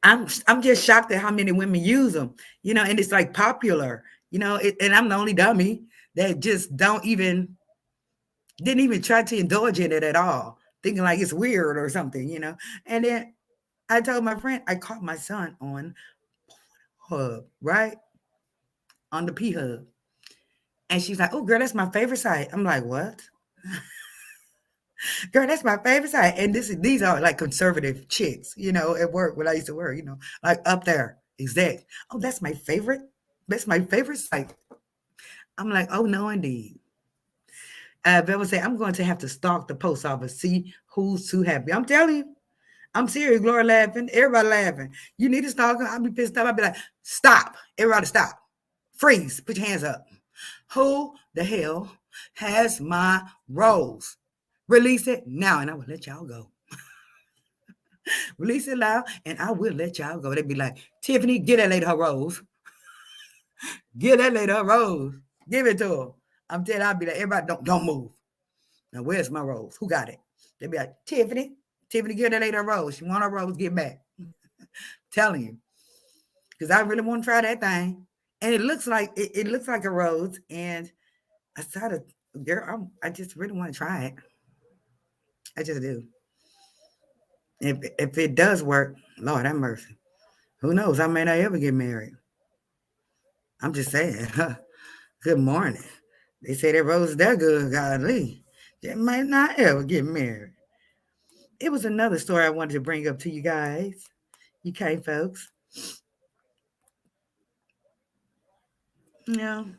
I'm just shocked at how many women use them. And it's like popular. And I'm the only dummy that just didn't even try to indulge in it at all, thinking like it's weird or something. And then I told my friend I caught my son on Hub, right on the P Hub, and she's like, "Oh, girl, that's my favorite site." I'm like, "What?" Girl, that's my favorite site. And these are like conservative chicks, at work when I used to work, like up there. Exact. Oh, that's my favorite. That's my favorite site. I'm like, oh no, indeed. Bill would say, I'm going to have to stalk the post office, see who's too happy. I'm telling you, I'm serious. Gloria laughing, everybody laughing. You need to stalk her. I'll be pissed off. I'll be like, stop. Everybody stop. Freeze. Put your hands up. Who the hell has my rose? Release it now, and I will let y'all go. Release it loud, and I will let y'all go. They'd be like, Tiffany, get that lady her rose. Give that lady her rose. Give it to her. I'm telling you, I'll be like, everybody don't move. Now, where's my rose? Who got it? They'd be like, Tiffany, give that lady her rose. She want her rose, get back. Telling you. Because I really want to try that thing. And it looks like it looks like a rose. And I started, girl, I just really want to try it. I just do. If it does work, Lord have mercy. Who knows? I may not ever get married. I'm just saying. Good morning. They say that rose is that good, godly. They might not ever get married. It was another story I wanted to bring up to you guys. You okay, folks? You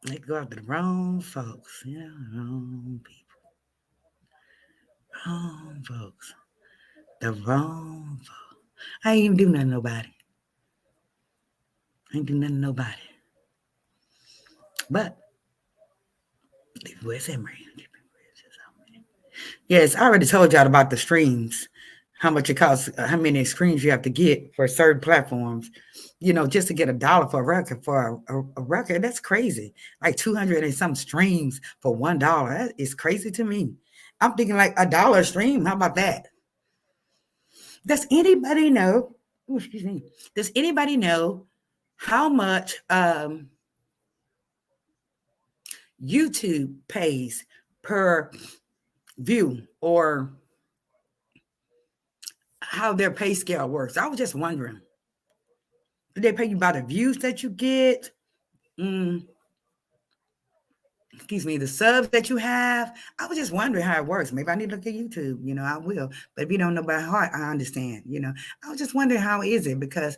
they go after the wrong folks. Wrong people. Wrong folks. The wrong folks. I ain't even do nothing to nobody. I ain't do nothing to nobody. But where's Emory? Yes, I already told y'all about the streams, how much it costs, how many screens you have to get for certain platforms. Just to get $1 for a record a record, that's crazy. Like 200 and some streams for $1. That is crazy to me. I'm thinking like $1 a stream. How about that? Does anybody know? Excuse me. Does anybody know how much YouTube pays per view, or how their pay scale works? I was just wondering. Do they pay you by the views that you get? Excuse me, the subs that you have? I was just wondering how it works. Maybe I need to look at YouTube. I will. But if you don't know by heart, I understand. I was just wondering how is it, because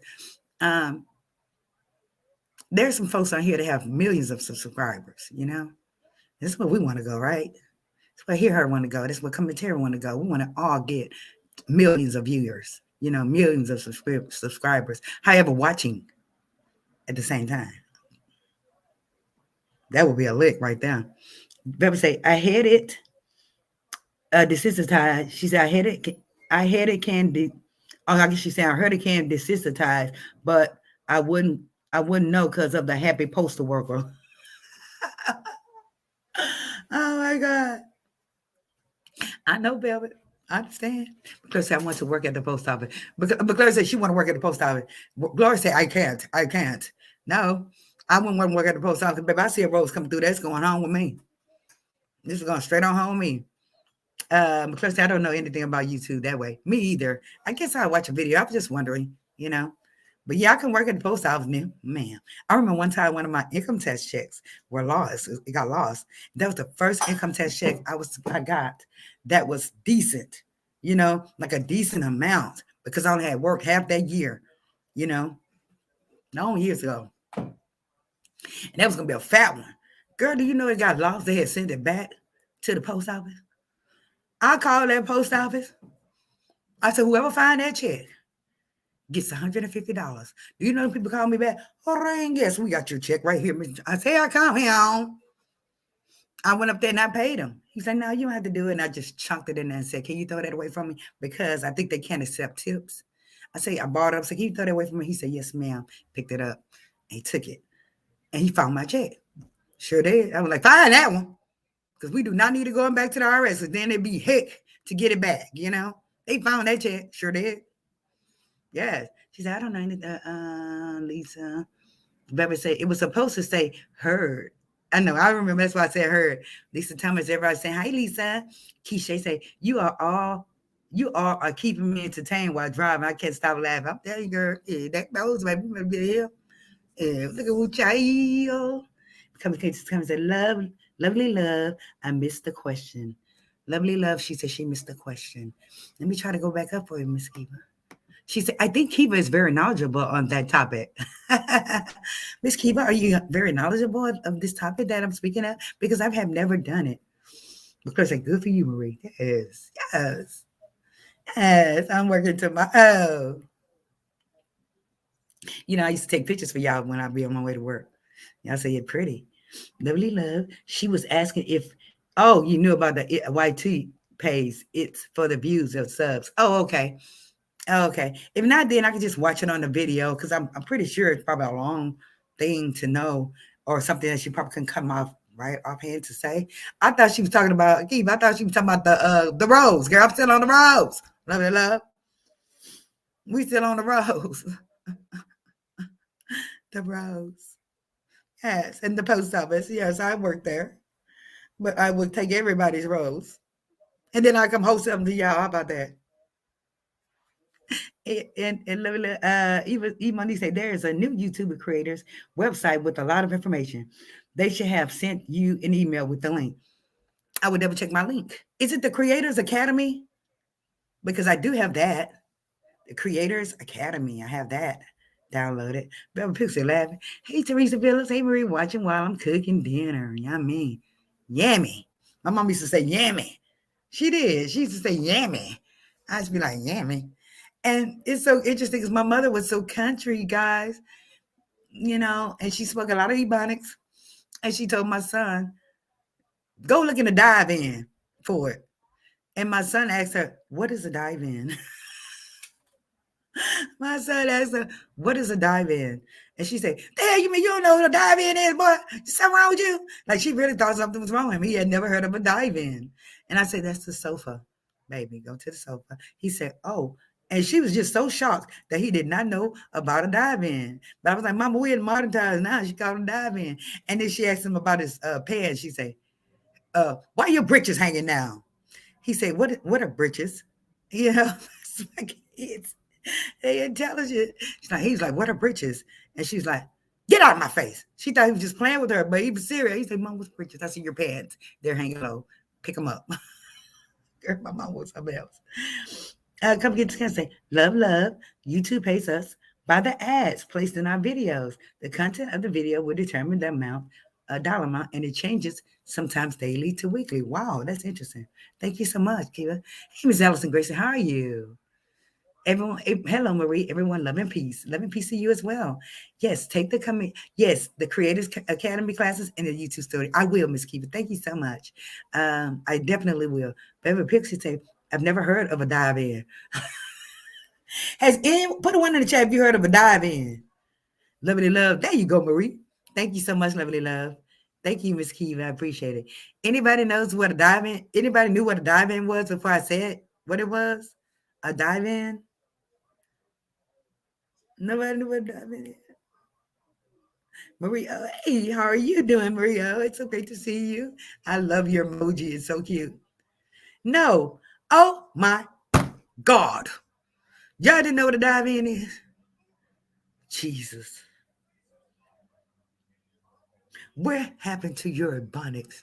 there's some folks on here that have millions of subscribers. This is where we want to go, right? That's where Hear Her want to go. That's where Commentary want to go. We want to all get millions of viewers, millions of subscribers. However, watching at the same time. That would be a lick right there. Better say, I had it desensitized. She said, I had it can be. Oh, I guess she said, I heard it can desensitize, but I wouldn't know because of the happy postal worker. Oh my God. I know, Velvet. I understand. Because I want to work at the post office. But Gloria said she want to work at the post office. Gloria said, I can't. I can't. No, I wouldn't want to work at the post office. Baby, I see a rose coming through. That's going home with me. This is going straight on home with me. Because I don't know anything about YouTube that way. Me either. I guess I'll watch a video. I was just wondering, you know. But yeah, I can work at the post office now. Man, I remember one time one of my income tax checks were lost. It got lost. That was the first income tax check I got that was decent, you know, like a decent amount because I only had worked half that year, you know, long years ago. And that was gonna be a fat one. Girl, do you know it got lost? They had sent it back to the post office. I called that post office. I said, whoever find that check gets $150. Do you know people call me back? Oh, Rain, yes, we got your check right here. I said, I come here. I went up there and I paid him. He said, no, you don't have to do it. And I just chunked it in there and said, can you throw that away from me? Because I think they can't accept tips. I said, I bought it up. I said, can you throw that away from me? He said, yes, ma'am. Picked it up. And he took it. And he found my check. Sure did. I was like, find that one. Because we do not need to go back to the IRS. Because then it'd be heck to get it back, you know? They found that check. Sure did. Yes. She said, I don't know anything, Lisa. Baby said, it was supposed to say heard. I know, I remember that's why I said heard. Lisa Thomas, everybody saying, hi, Lisa. Keisha say, you all are keeping me entertained while driving. I can't stop laughing. I'm telling you, girl, yeah, that knows, baby. You better be here. Yeah, look at what child. Come and say, lovely love. I missed the question. Lovely love, she said she missed the question. Let me try to go back up for you, Miss Kiva. She said, I think Kiva is very knowledgeable on that topic. Miss Kiva, are you very knowledgeable of this topic that I'm speaking of? Because I have never done it. Because like, good for you, Marie. Yes. I'm working to my You know, I used to take pictures for y'all when I'd be on my way to work. Y'all say you're pretty. Lovely love. She was asking if, you knew about the YT pays. It's for the views of subs. Oh, okay. Okay. If not, then I can just watch it on the video because I'm pretty sure it's probably a long thing to know or something that she probably couldn't come off right offhand to say. I thought she was talking about Keith. I thought she was talking about the rose. Girl, I'm still on the rose. Love it, love. We still on the rose. The rose. Yes. And the post office. Yes, I work there. But I would take everybody's rose. And then I come host something to y'all. How about that? Even Money say there is a new YouTuber creators website with a lot of information. They should have sent you an email with the link. I would double check my link. Is it the Creators Academy? Because I do have that. The Creators Academy. I have that downloaded. Bella Pixie laughing. Hey, Teresa Phillips. Hey, Marie, watching while I'm cooking dinner. Yummy. Yummy. My mom used to say yummy. She did. She used to say yummy. I used to be like yummy. And it's so interesting because my mother was so country, guys, you know, and she spoke a lot of Ebonics. And she told my son, go look in the dive in for it. And my son asked her, what is a dive in? My son asked her, what is a dive in? And she said, the hell you mean you don't know what a dive in is, boy? Something wrong with you? Like she really thought something was wrong with him. He had never heard of a dive in. And I said, that's the sofa, baby. Go to the sofa. He said, oh. And she was just so shocked that he did not know about a dive in. But I was like, Mama, we're in modern times now. She called him dive in. And then she asked him about his pants. She said, why are your britches hanging down? He said, what are britches? You know, it's like kids. They intelligent. He's like, what are britches? And she's like, get out of my face. She thought he was just playing with her, but he was serious. He said, Mom, what's britches? I see your pants. They're hanging low. Pick them up. My mom was something else. Come get this say, love, YouTube pays us by the ads placed in our videos. The content of the video will determine the amount, dollar amount, and it changes sometimes daily to weekly. Wow, that's interesting. Thank you so much, Kiva. Hey, Miss Allison Gracie, how are you? Everyone, hello, Marie. Everyone, love and peace. Love and peace to you as well. Yes, take the the Creators Academy classes in the YouTube studio. I will, Miss Kiva. Thank you so much. I definitely will. Baby Pixie say, I've never heard of a dive in. Has anyone put one in the chat if you heard of a dive in? Lovely love. There you go, Marie. Thank you so much, lovely love. Thank you, Miss Kiva. I appreciate it. Anybody knows what a dive in? Anybody knew what a dive in was before I said what it was? A dive in? Nobody knew what a dive in. Maria, hey, how are you doing, Maria? It's so great to see you. I love your emoji. It's so cute. No. Oh my God. Y'all didn't know what a dive in is? Jesus. What happened to your Ebonics?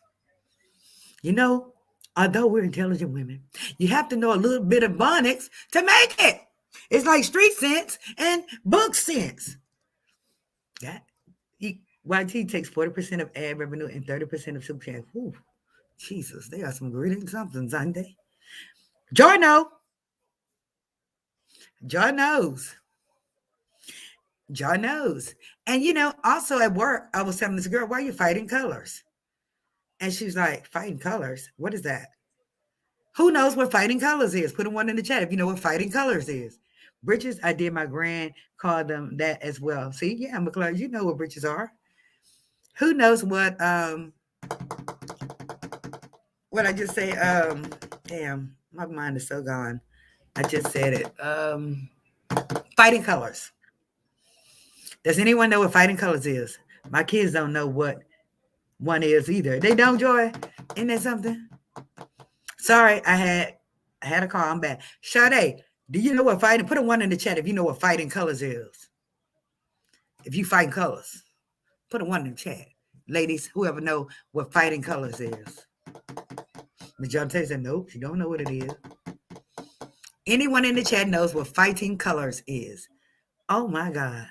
You know, although we're intelligent women, you have to know a little bit of Ebonics to make it. It's like street sense and book sense. That YT takes 40% of ad revenue and 30% of super chat. Ooh, Jesus, they are some great somethings, aren't they? Joy know. Joy knows. Joy knows. And also at work, I was telling this girl, why are you fighting colors? And she was like, fighting colors? What is that? Who knows what fighting colors is? Put a one in the chat if you know what fighting colors is. Bridges, I did my grand call them that as well. See, yeah, McClure, you know what bridges are. Who knows what I just say? Damn, my mind is so gone. I just said it. Fighting colors. Does anyone know what fighting colors is? My kids don't know what one is either. They don't, Joy? Isn't that something? Sorry, I had a call. I'm back. Sade, do you know what fighting? Put a one in the chat if you know what fighting colors is. If you fight colors, put a one in the chat. Ladies, whoever know what fighting colors is. Majority said, nope, she don't know what it is. Anyone in the chat knows what fighting colors is. Oh my God.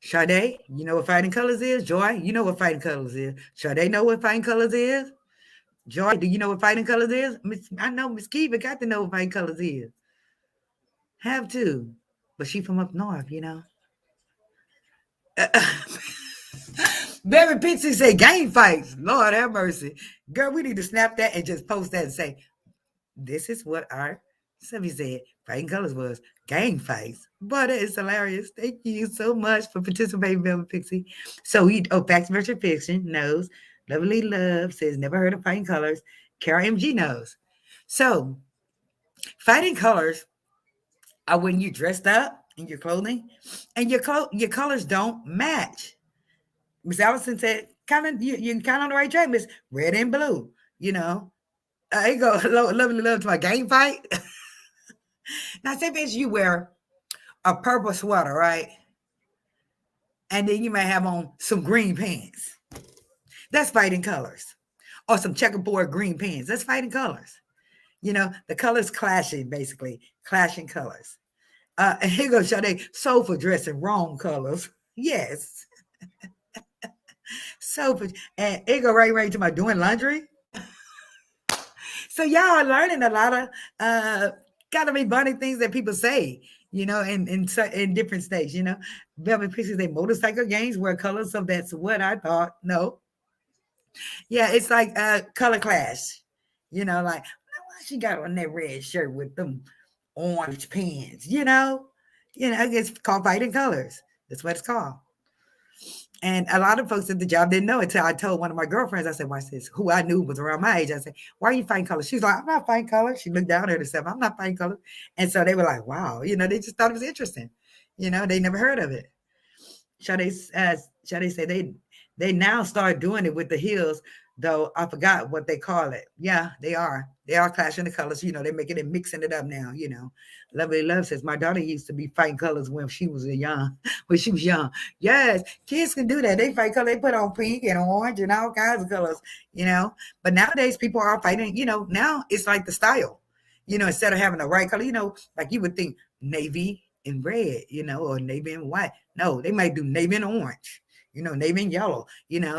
Sade, you know what fighting colors is? Joy, you know what fighting colors is? Sade know what fighting colors is? Joy, do you know what fighting colors is? I know Miss Kiva got to know what fighting colors is. Have to. But she from up north, Baby Pixie say gang fights. Lord have mercy. Girl, we need to snap that and just post that and say, this is what our somebody said fighting colors was gang fights. But it's hilarious. Thank you so much for participating, Velvet Pixie. So Facts versus Fiction knows. Lovely Love says never heard of fighting colors. Kara MG knows. So fighting colors are when you dressed up in your clothing and your colors don't match. Miss Allison said, kind of you're kind of on the right track, Miss Red and Blue. I go lovely love to my game fight. Now, say if you wear a purple sweater, right? And then you may have on some green pants. That's fighting colors. Or some checkerboard green pants. That's fighting colors. The colors clashing, basically. Clashing colors. And here goes Sade, sofa dressing, wrong colors. Yes. Sofa. And it go right to my doing laundry. So y'all are learning a lot of gotta be funny things that people say, in different states, Velvet Pixie, they motorcycle gangs wear colors, so that's what I thought. No. Yeah, it's like color clash. Like why she got on that red shirt with them orange pants, it's called fighting colors. That's what it's called. And a lot of folks at the job didn't know it until I told one of my girlfriends. I said, watch this, who I knew was around my age. I said, why are you fighting colors? She's like, I'm not fighting colors. She looked down at herself. I'm not fighting colors. And so they were like, wow, they just thought it was interesting. They never heard of it. Shade say they now start doing it with the heels, though I forgot what they call it. Yeah, they are. They are clashing the colors. They're making it, mixing it up now. Lovely Love says my daughter used to be fighting colors when she was young. Yes, kids can do that. They fight color. They put on pink and orange and all kinds of colors. But nowadays people are fighting. Now it's like the style. Instead of having the right color. Like you would think navy and red. Or navy and white. No, they might do navy and orange. Navy and yellow.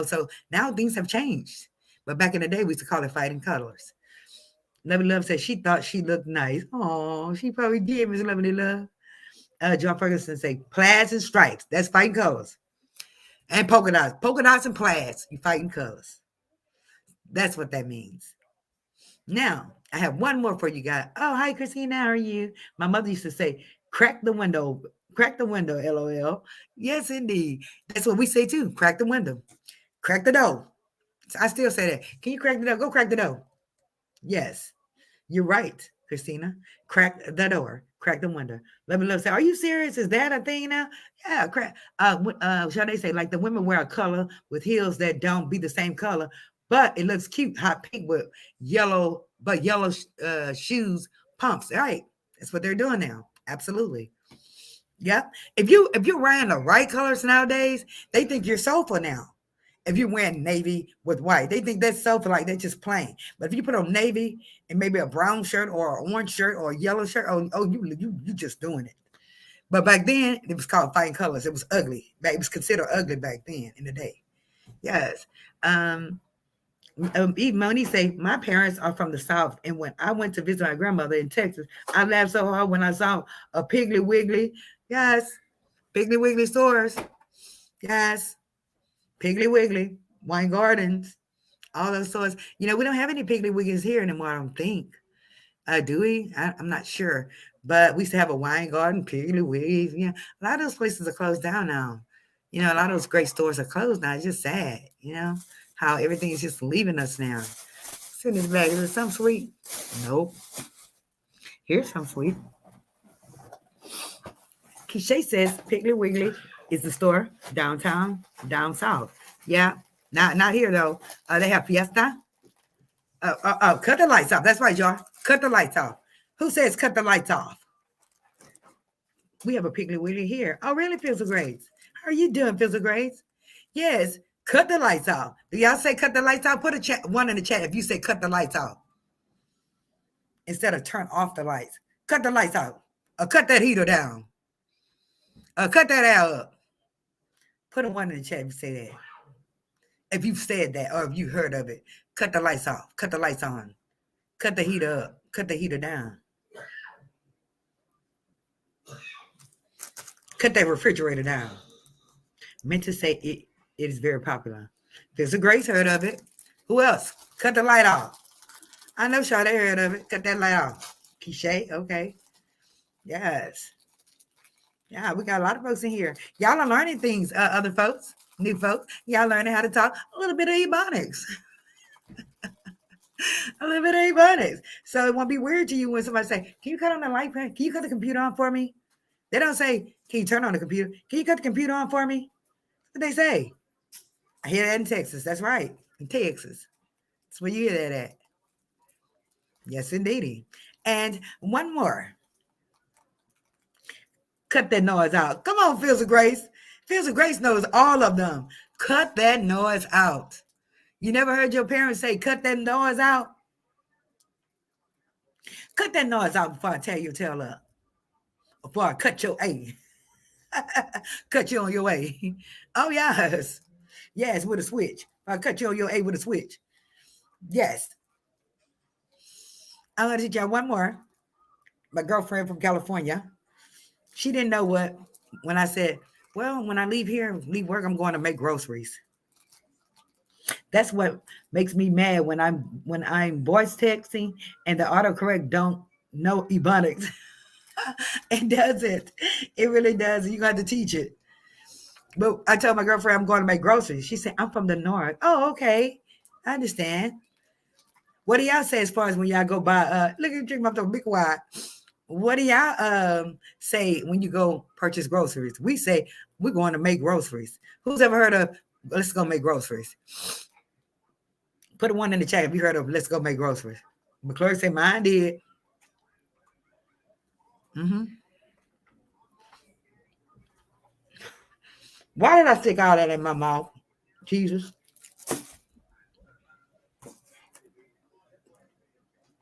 So now things have changed. But back in the day, we used to call it fighting colors. Lovely Love said she thought she looked nice. Oh, she probably did, Miss Lovely Love. John Ferguson say plaids and stripes. That's fighting colors. And polka dots. Polka dots and plaids. You fighting colors. That's what that means. Now, I have one more for you guys. Oh, hi, Christina. How are you? My mother used to say, crack the window. Crack the window, LOL. Yes, indeed. That's what we say too. Crack the window. Crack the door. I still say that. Can you crack the door? Go crack the door. Yes, you're right. Christina. Crack the door. Crack the window. Let me look. Say, are you serious? Is that a thing now? Yeah, crack. Shall they say like the women wear a color with heels that don't be the same color, but it looks cute, hot pink with yellow shoes, pumps. Right. That's what they're doing now. Absolutely. Yep. If you're wearing the right colors nowadays, they think you're sofa now. If you're wearing navy with white, they think that's sofa like they're just plain. But if you put on navy and maybe a brown shirt or an orange shirt or a yellow shirt, you just doing it. But back then it was called fighting colors. It was ugly. It was considered ugly back then in the day. Yes. Um, even Moni say my parents are from the South, and when I went to visit my grandmother in Texas, I laughed so hard when I saw a Piggly Wiggly. Yes, Piggly Wiggly stores. Yes, Piggly Wiggly, Wine Gardens, all those stores. We don't have any Piggly Wigglies here anymore, I don't think. Do we? I'm not sure. But we used to have a wine garden, Piggly Wigglies. A lot of those places are closed down now. A lot of those great stores are closed now. It's just sad, how everything is just leaving us now. What's in this bag? Is it some sweet? Nope. Here's some sweet. Keisha says Piggly Wiggly is the store downtown, down south. Yeah, not here though. They have Fiesta. Cut the lights off. That's right, y'all. Cut the lights off. Who says cut the lights off? We have a Piggly Wiggly here. Oh, really, Fizzle Grades? How are you doing, Fizzle Grades? Yes, cut the lights off. Do y'all say cut the lights off? Put one in the chat if you say cut the lights off. Instead of turn off the lights. Cut the lights off. Cut that heater down. Cut that out up. Put a one in the chat if you say that. If you've said that or if you heard of it. Cut the lights off. Cut the lights on. Cut the heater up. Cut the heater down. Cut that refrigerator down. Meant to say it is very popular. There's a Grace heard of it. Who else? Cut the light off. I know Sade heard of it. Cut that light off. Keisha, okay. Yes. Yeah, we got a lot of folks in here. Y'all are learning things, other folks, new folks. Y'all learning how to talk a little bit of Ebonics. A little bit of Ebonics. So it won't be weird to you when somebody say, can you cut on the light? Can you cut the computer on for me? They don't say, can you turn on the computer? Can you cut the computer on for me? What they say? I hear that in Texas. That's right. In Texas. That's where you hear that at. Yes, indeedy. And one more. Cut that noise out. Come on, Fields of Grace. Fields of Grace knows all of them. Cut that noise out. You never heard your parents say, cut that noise out? Cut that noise out before I tear your tail up. Before I cut your A. Cut you on your way. Oh, yes. Yes, with a switch. I'll cut you on your A with a switch. Yes. I'm going to teach y'all one more. My girlfriend from California, she didn't know what, when I said, well, when I leave work, I'm going to make groceries. That's what makes me mad when I'm voice texting and the autocorrect don't know Ebonics. It doesn't. It really does. You got to teach it. But I told my girlfriend I'm going to make groceries. She said, I'm from the north. Oh, okay. I understand. What do y'all say as far as when y'all go buy, look at drink my big wide. What do y'all say when you go purchase groceries? We say we're going to make groceries. Who's ever heard of let's go make groceries? Put a one in the chat if you heard of let's go make groceries. McClure said mine did. Mm-hmm. Why did I stick all that in my mouth? Jesus.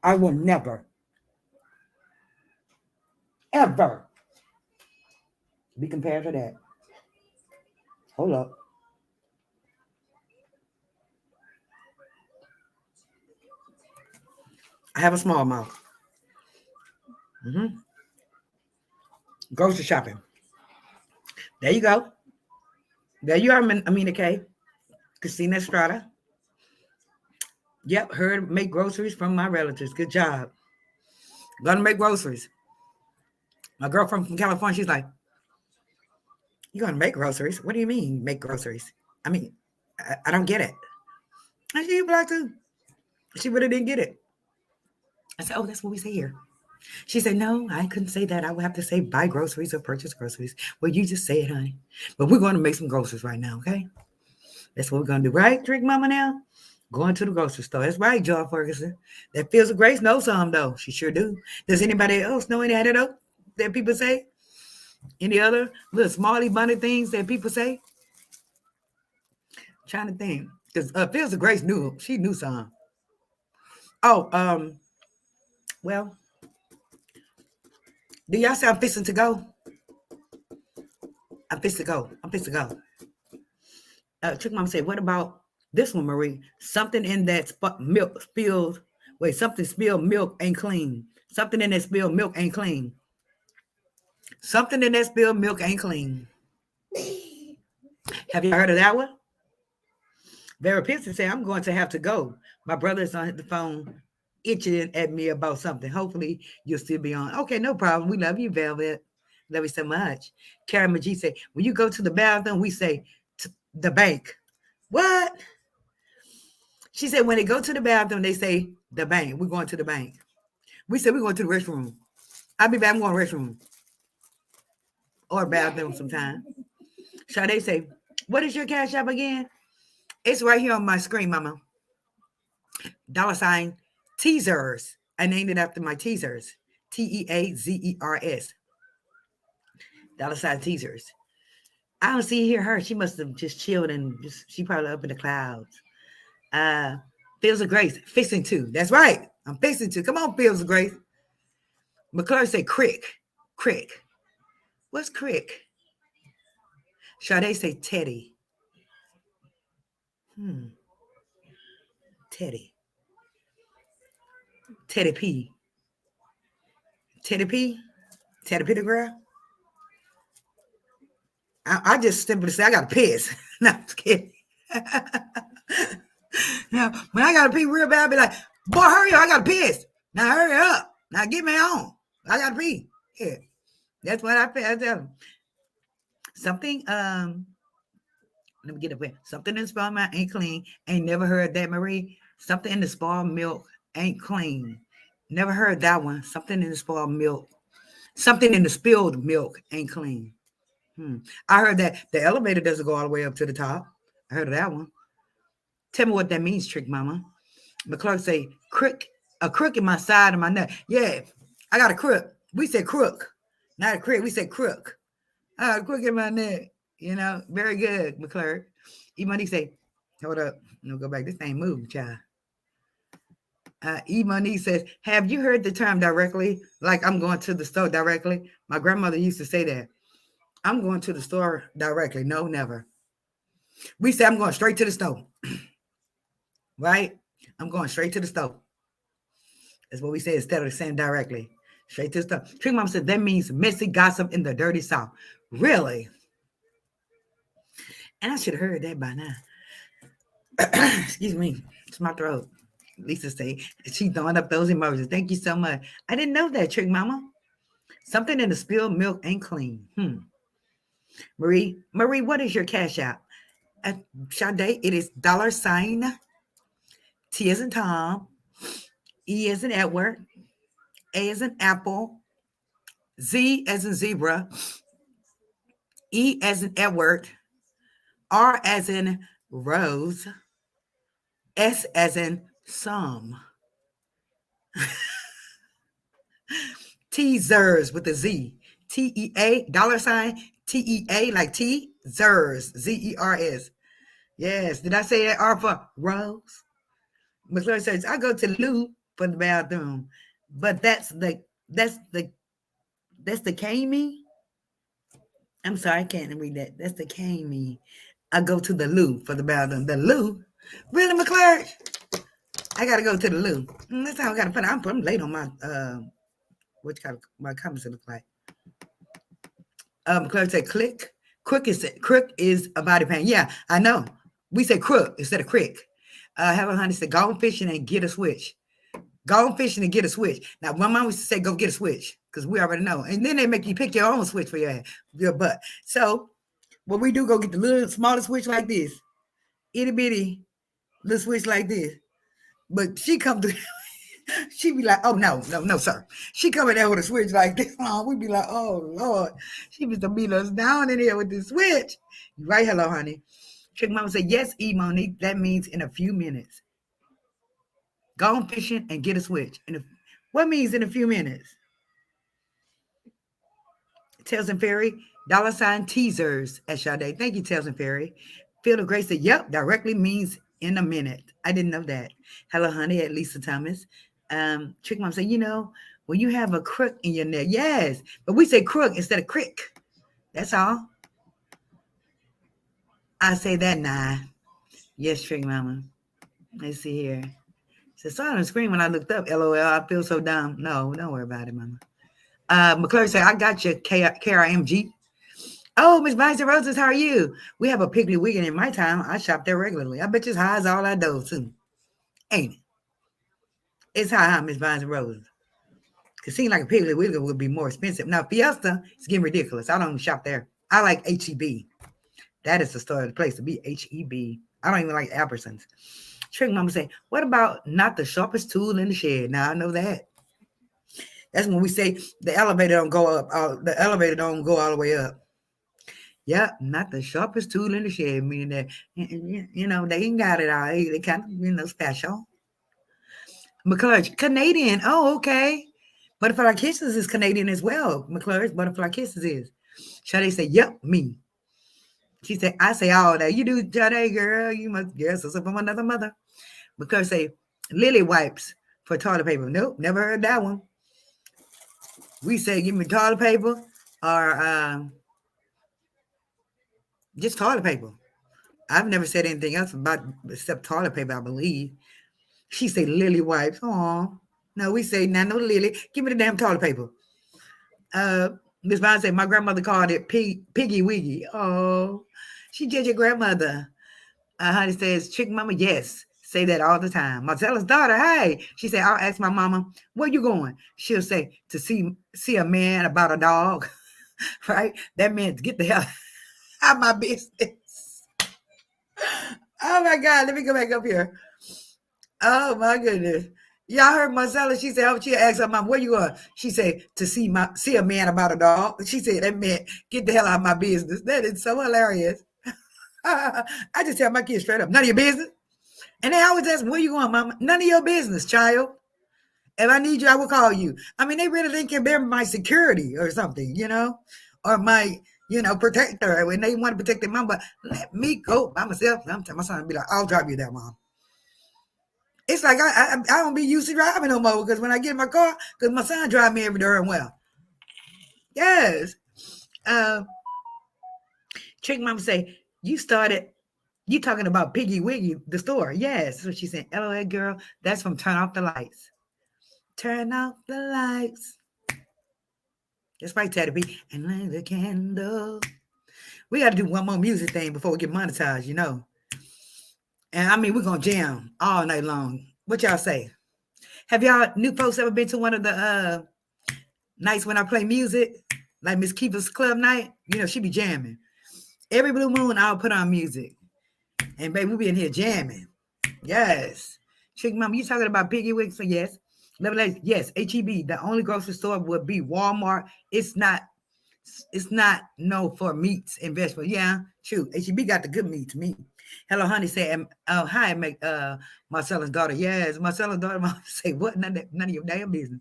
I will never, ever be compared to that. Hold up. I have a small mouth. Mm-hmm. Grocery shopping. There you go. There you are, Amina K. Christina Estrada. Yep, heard make groceries from my relatives. Good job. Gonna make groceries. My girlfriend from California, she's like, you gonna make groceries? What do you mean make groceries? I mean, I don't get it. I said, you black too. She really didn't get it. I said, oh, that's what we say here. She said, no, I couldn't say that. I would have to say buy groceries or purchase groceries. Well, you just say it, honey. But we're going to make some groceries right now, okay? That's what we're going to do, right, Trick Mama now? Going to the grocery store. That's right, John Ferguson. That Fields of Grace knows some, though. She sure do. Does anybody else know any anecdote that people say? Any other little smally bunny things that people say? Trying to think. Because Fields of Grace knew. She knew some. Oh, well, do y'all say I'm fixing to go? I'm fixing to go. I'm fixing to go. Trick Mom said, what about this one, Marie? Something in that milk spilled. Wait, something spilled milk ain't clean. Something in that spilled milk ain't clean. Something in that spilled milk ain't clean. Have you heard of that one? Vera Pearson said, I'm going to have to go. My brother's on the phone itching at me about something. Hopefully you'll still be on. Okay, no problem. We love you, Velvet. Love you so much. Karen McGee said, when you go to the bathroom, we say the bank. What? She said, when they go to the bathroom, they say the bank. We're going to the bank. We said we're going to the restroom. I'll be back. I'm going to the restroom. Or bathroom sometime. Sade say, what is your cash app again? It's right here on my screen, Mama. $ Teazers. I named it after my Teazers. Teazers. $ Teazers. I don't see her. She must have just chilled and she probably up in the clouds. Fields of Grace, fixing to. That's right. I'm fixing to. Come on, Fields of Grace. McClure say crick. Crick. What's crick? Sade say Teddy. Teddy. Teddy P. Teddy P. Teddy P the girl. I just simply say I got to piss. No, I'm just kidding. Now, when I got to pee real bad, I'll be like, boy, hurry up. I got to piss. Now, hurry up. Now, get me on. I got to pee. Yeah. That's what I tell them. Something, let me get up here. Something in the spoiled milk ain't clean. Ain't never heard that, Marie. Something in the spoiled milk ain't clean. Never heard that one. Something in the spoiled milk. Something in the spilled milk ain't clean. I heard that the elevator doesn't go all the way up to the top. I heard of that one. Tell me what that means, Trick Mama. McClure say, a crook in my side of my neck. Yeah, I got a crook. We said crook, not a crick. We said crook. A crook in my neck. You know, very good, McClure. Ebonics say, hold up. No, go back. This ain't moving, child. Ebonics says, have you heard the term directly? Like I'm going to the store directly? My grandmother used to say that. I'm going to the store directly. No, never. We say I'm going straight to the store. Right? I'm going straight to the store. That's what we say instead of saying directly. Straight to the store. Trick Mom said that means messy gossip in the dirty South. Really? And I should have heard that by now. Excuse me. It's my throat. Lisa say she's throwing up those emojis. Thank you so much. I didn't know that, Trick Mama. Something in the spilled milk ain't clean. Marie, what is your cash app? Sade, it is $ T as in Tom, E as in Edward, A as in Apple, Z as in zebra, E as in Edward, R as in Rose, S as in some. Teazers with a Z. T-E-A, $ T-E-A, like Teazers, Z-E-R-S. Yes. Did I say that R for Rose? McClure says, I go to Lou for the bathroom. But that's the K-me. I'm sorry, I can't read that. That's the K-me. I go to the loo for the bathroom. The loo? Really, McClure? I gotta go to the loo. That's how I gotta put it. I'm late on my my comments look like. McClure said click. Crook is a body pain. Yeah, I know. We say crook instead of crick. Helen Honey said, go fishing and get a switch. Go fishing and get a switch. Now, my mom used to say, go get a switch, because we already know. And then they make you pick your own switch for your butt. So what we do, go get the little smaller switch like this. Itty bitty little switch like this. But she come through. She be like, oh, no, no, no, sir. She coming there with a switch like this on. We be like, oh, Lord. She was to beat us down in here with this switch. You right, hello, honey. Trick Mama said, yes, E. Monique. That means in a few minutes. Go on fishing and get a switch. What means in a few minutes? Tails and Fairy, $ teasers at Sade. Thank you, Tails and Fairy. Phil of Grace said, yep, directly means in a minute. I didn't know that. Hello, honey, at Lisa Thomas. Trick Mom said, when you have a crook in your neck, yes, but we say crook instead of crick. That's all. I say that now. Yes, Trick Mama. Let's see here. So saw on the screen when I looked up, LOL, I feel so dumb. No, don't worry about it, Mama. McClure said, I got you, KRMG. Oh, Miss Vice Roses, how are you? We have a Piggly Wiggly in my town. I shop there regularly. I bet you it's high as all I do, too. Ain't it? It's high, Miss Vines and Roses. It seems like a Piggly Wiggly would be more expensive. Now, Fiesta is getting ridiculous. I don't even shop there. I like HEB. That is the store of the place to be, HEB. I don't even like Albertsons. Trick Mama say, what about not the sharpest tool in the shed? Now, I know that. That's when we say the elevator don't go up. The elevator don't go all the way up. Yeah, not the sharpest tool in the shed, meaning that, they ain't got it all. They kind of, special. McClurge, Canadian. Oh, okay. Butterfly Kisses is Canadian as well. McClurge, Butterfly Kisses is. Sade say, yep, me. She said, I say all that. You do, Sade, girl. You must guess it's from another mother. McClurge say, lily wipes for toilet paper. Nope, never heard that one. We say, give me toilet paper or just toilet paper. I've never said anything else about except toilet paper, I believe. She say lily wipes. Oh, no, we say no lily. Give me the damn toilet paper. Miss Vine said my grandmother called it piggy wiggy. Oh, she did your grandmother. Honey says, Chick Mama, yes. Say that all the time. Marcella's daughter, hey. She said, I'll ask my mama, where you going? She'll say, to see a man about a dog. Right? That means get the hell out of my business. Oh my God, let me go back up here. Oh my goodness. Y'all heard Marcella. She said, she asked her mom, where you going? She said, to see a man about a dog. She said, that meant get the hell out of my business. That is so hilarious. I just tell my kids straight up, none of your business. And they always ask, where you going, mama? None of your business, child. If I need you, I will call you. I mean, they really think they're my security or something, or my, protector when they want to protect their mom. But let me go by myself. My son will be like, I'll drive you there, mom. It's like I don't be used to driving no more because when I get in my car, because my son drive me every day and well. Yes. Trick Mama say, you talking about Piggy Wiggy, the store. Yes. So she said, LOL, girl, that's from Turn Off the Lights. Turn off the lights. That's right, Teddy B. And light the candle. We got to do one more music thing before we get monetized, And I mean, we're going to jam all night long. What y'all say? Have y'all new folks ever been to one of the nights when I play music? Like Miss Keeper's club night? She be jamming. Every blue moon, I'll put on music. And baby, we be in here jamming. Yes. Chick Mama, you talking about Piggy Wiggs? So yes. Yes, HEB. The only grocery store would be Walmart. It's not for meats and vegetables. Yeah, true. HEB got the good meats, meat. Hello, honey. Say, hi, Marcella's daughter. Yes, Marcella's daughter. Mom say, what? None of your damn business.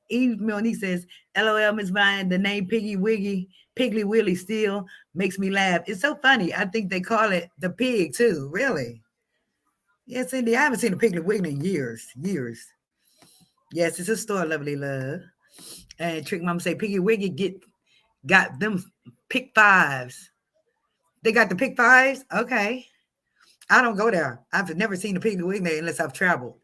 Eve Monique says, LOL, Miss Vine, the name Piggly Willy still makes me laugh. It's so funny. I think they call it the pig too. Really? Yes, indeed. I haven't seen a Piggly Wiggly in years. Yes, it's a store, lovely love. And Trick Mama say, Piggy Wiggy got them pick fives. They got the pick fives? Okay. I don't go there. I've never seen a Piggly Wiggly unless I've traveled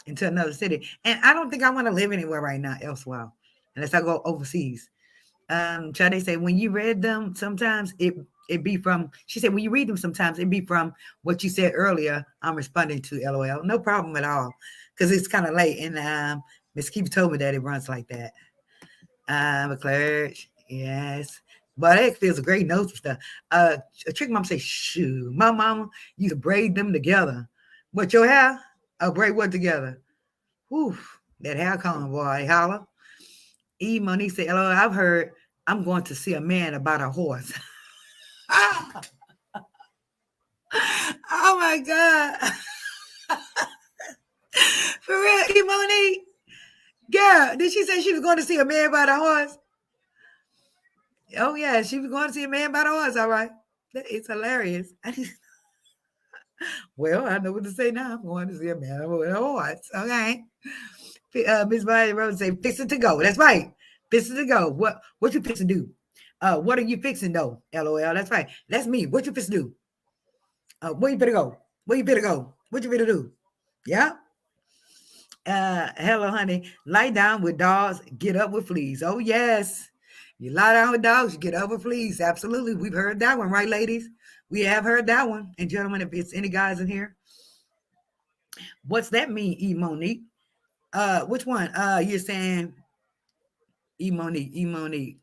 into another city. And I don't think I want to live anywhere right now elsewhere, unless I go overseas. They say, when you read them, sometimes it be from, she said, when you read them, sometimes it be from what you said earlier. I'm responding to LOL. No problem at all. Because it's kind of late. And Miss Keeper told me that it runs like that. McClure, yes. But it feels a great note stuff. A Trick Mom say, shoo, my mama used to braid them together. What, your hair? Braid what together? Whew. That hair comb, boy, holla. E. Monique said, "Hello, I've heard I'm going to see a man about a horse." Oh my God. For real, E. Monique. Girl, did she say she was going to see a man about a horse? Oh, yeah, she was going to see a man about a horse, all right. It's hilarious. Well, I know what to say now. I'm going to see a man with a horse, okay? Miss Violet Rose say, fixing to go. That's right. Fixing to go. What you fixing to do? What are you fixing though? LOL. That's right. That's me. What you fixing to do? Where you better go? Where you better go? What you better do? Yeah. Hello, honey. Lie down with dogs, get up with fleas. Oh, yes. You lie down with dogs, you get up with fleas. Absolutely. We've heard that one, right, ladies? We have heard that one. And gentlemen, if it's any guys in here, what's that mean, E. Monique? Which one? You're saying E. Monique, E. Monique.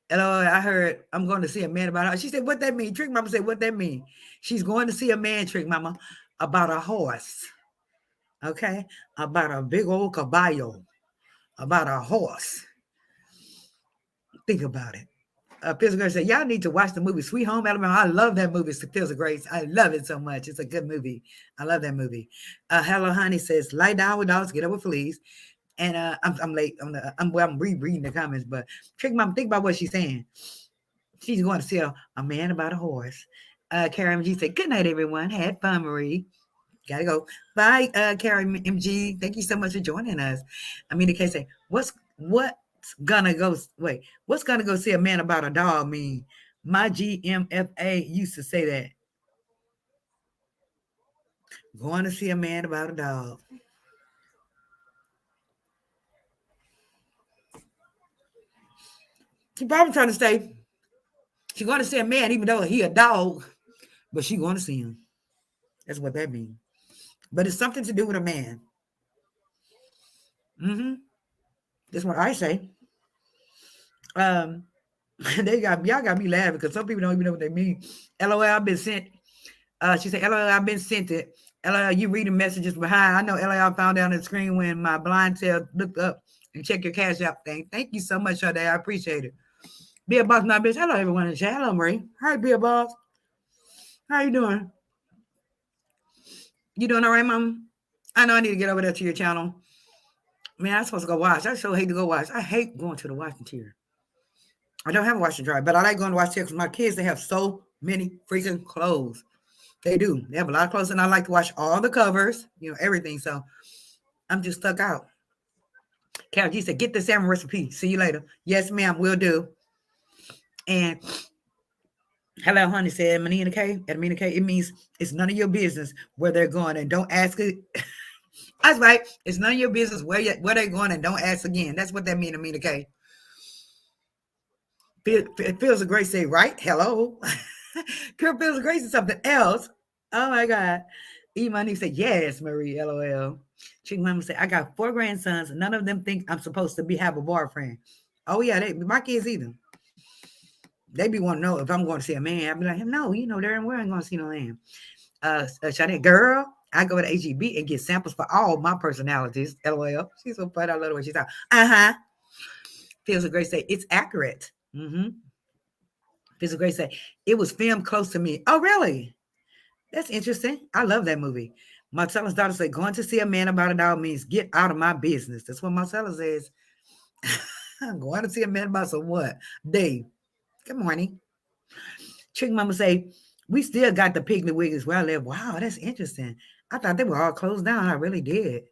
Hello, I heard I'm going to see a man about her. She said, what that mean? Trick Mama said, what that mean? She's going to see a man, Trick Mama, about a horse. Okay? About a big old caballo. About a horse. Think about it. Pills of Grace said, y'all need to watch the movie Sweet Home Alabama. I love that movie, Pills of Grace. I love it so much. It's a good movie. I love that movie. Hello, honey says, lie down with dogs, get up with fleas. And I'm late on I'm rereading the comments, but Trick Mom, think about what she's saying. She's going to see a man about a horse. Karen MG said, good night, everyone. Had fun, Marie. Gotta go. Bye, Karen MG. Thank you so much for joining us. I mean, the case say, what's gonna go see a man about a dog mean? My GMFA used to say that. Going to see a man about a dog. She probably trying to say she's going to see a man even though he a dog, but she going to see him. That's what that means. But it's something to do with a man. Mm-hmm. That's what I say. Y'all got me laughing because some people don't even know what they mean. LOL, I've been sent. She said, LOL, I've been sent it. LOL, you reading messages behind. I know LOL found down the screen when my blind tail looked up and check your cash app thing. Thank you so much, Sade. I appreciate it. Be a boss, not bitch. Hello, everyone in the chat. Hello, Marie. Hi, be a boss. How you doing? You doing all right, Mom? I know I need to get over there to your channel. Man, I'm supposed to go watch. I so hate to go watch. I hate going to the washing chair. I don't have a washer dryer, but I like going to wash chair because my kids, they have so many freaking clothes. They do. They have a lot of clothes, and I like to wash all the covers, everything. So I'm just stuck out. Carol G said, get the salmon recipe. See you later. Yes, ma'am, will do. And hello, honey said, Amina K, it means it's none of your business where they're going, and don't ask it. That's right. It's none of your business where they're going, and don't ask again. That's what that means, Amina K. It feels a great say, right? Hello. Pure feels a great is something else. Oh my God. Imani said, yes, Marie, LOL. Chick Mama said, I got 4 grandsons. None of them think I'm supposed to have a boyfriend. Oh, yeah, my kids either. They be want to know if I'm going to see a man. I'll be like, no, there we ain't going to see no man. Shade, girl, I go to HEB and get samples for all my personalities. LOL. She's so funny. I love the way she's talking. Uh-huh. Feels a great say, it's accurate. Mm-hmm. Feels a great say, it was filmed close to me. Oh, really? That's interesting. I love that movie. Marcella's daughter said, going to see a man about a dog means get out of my business. That's what Marcella says. I'm going to see a man about some what? Dave. Good morning. Trick Mama say, we still got the Piggly Wigglies where I live. Wow, that's interesting. I thought they were all closed down. I really did.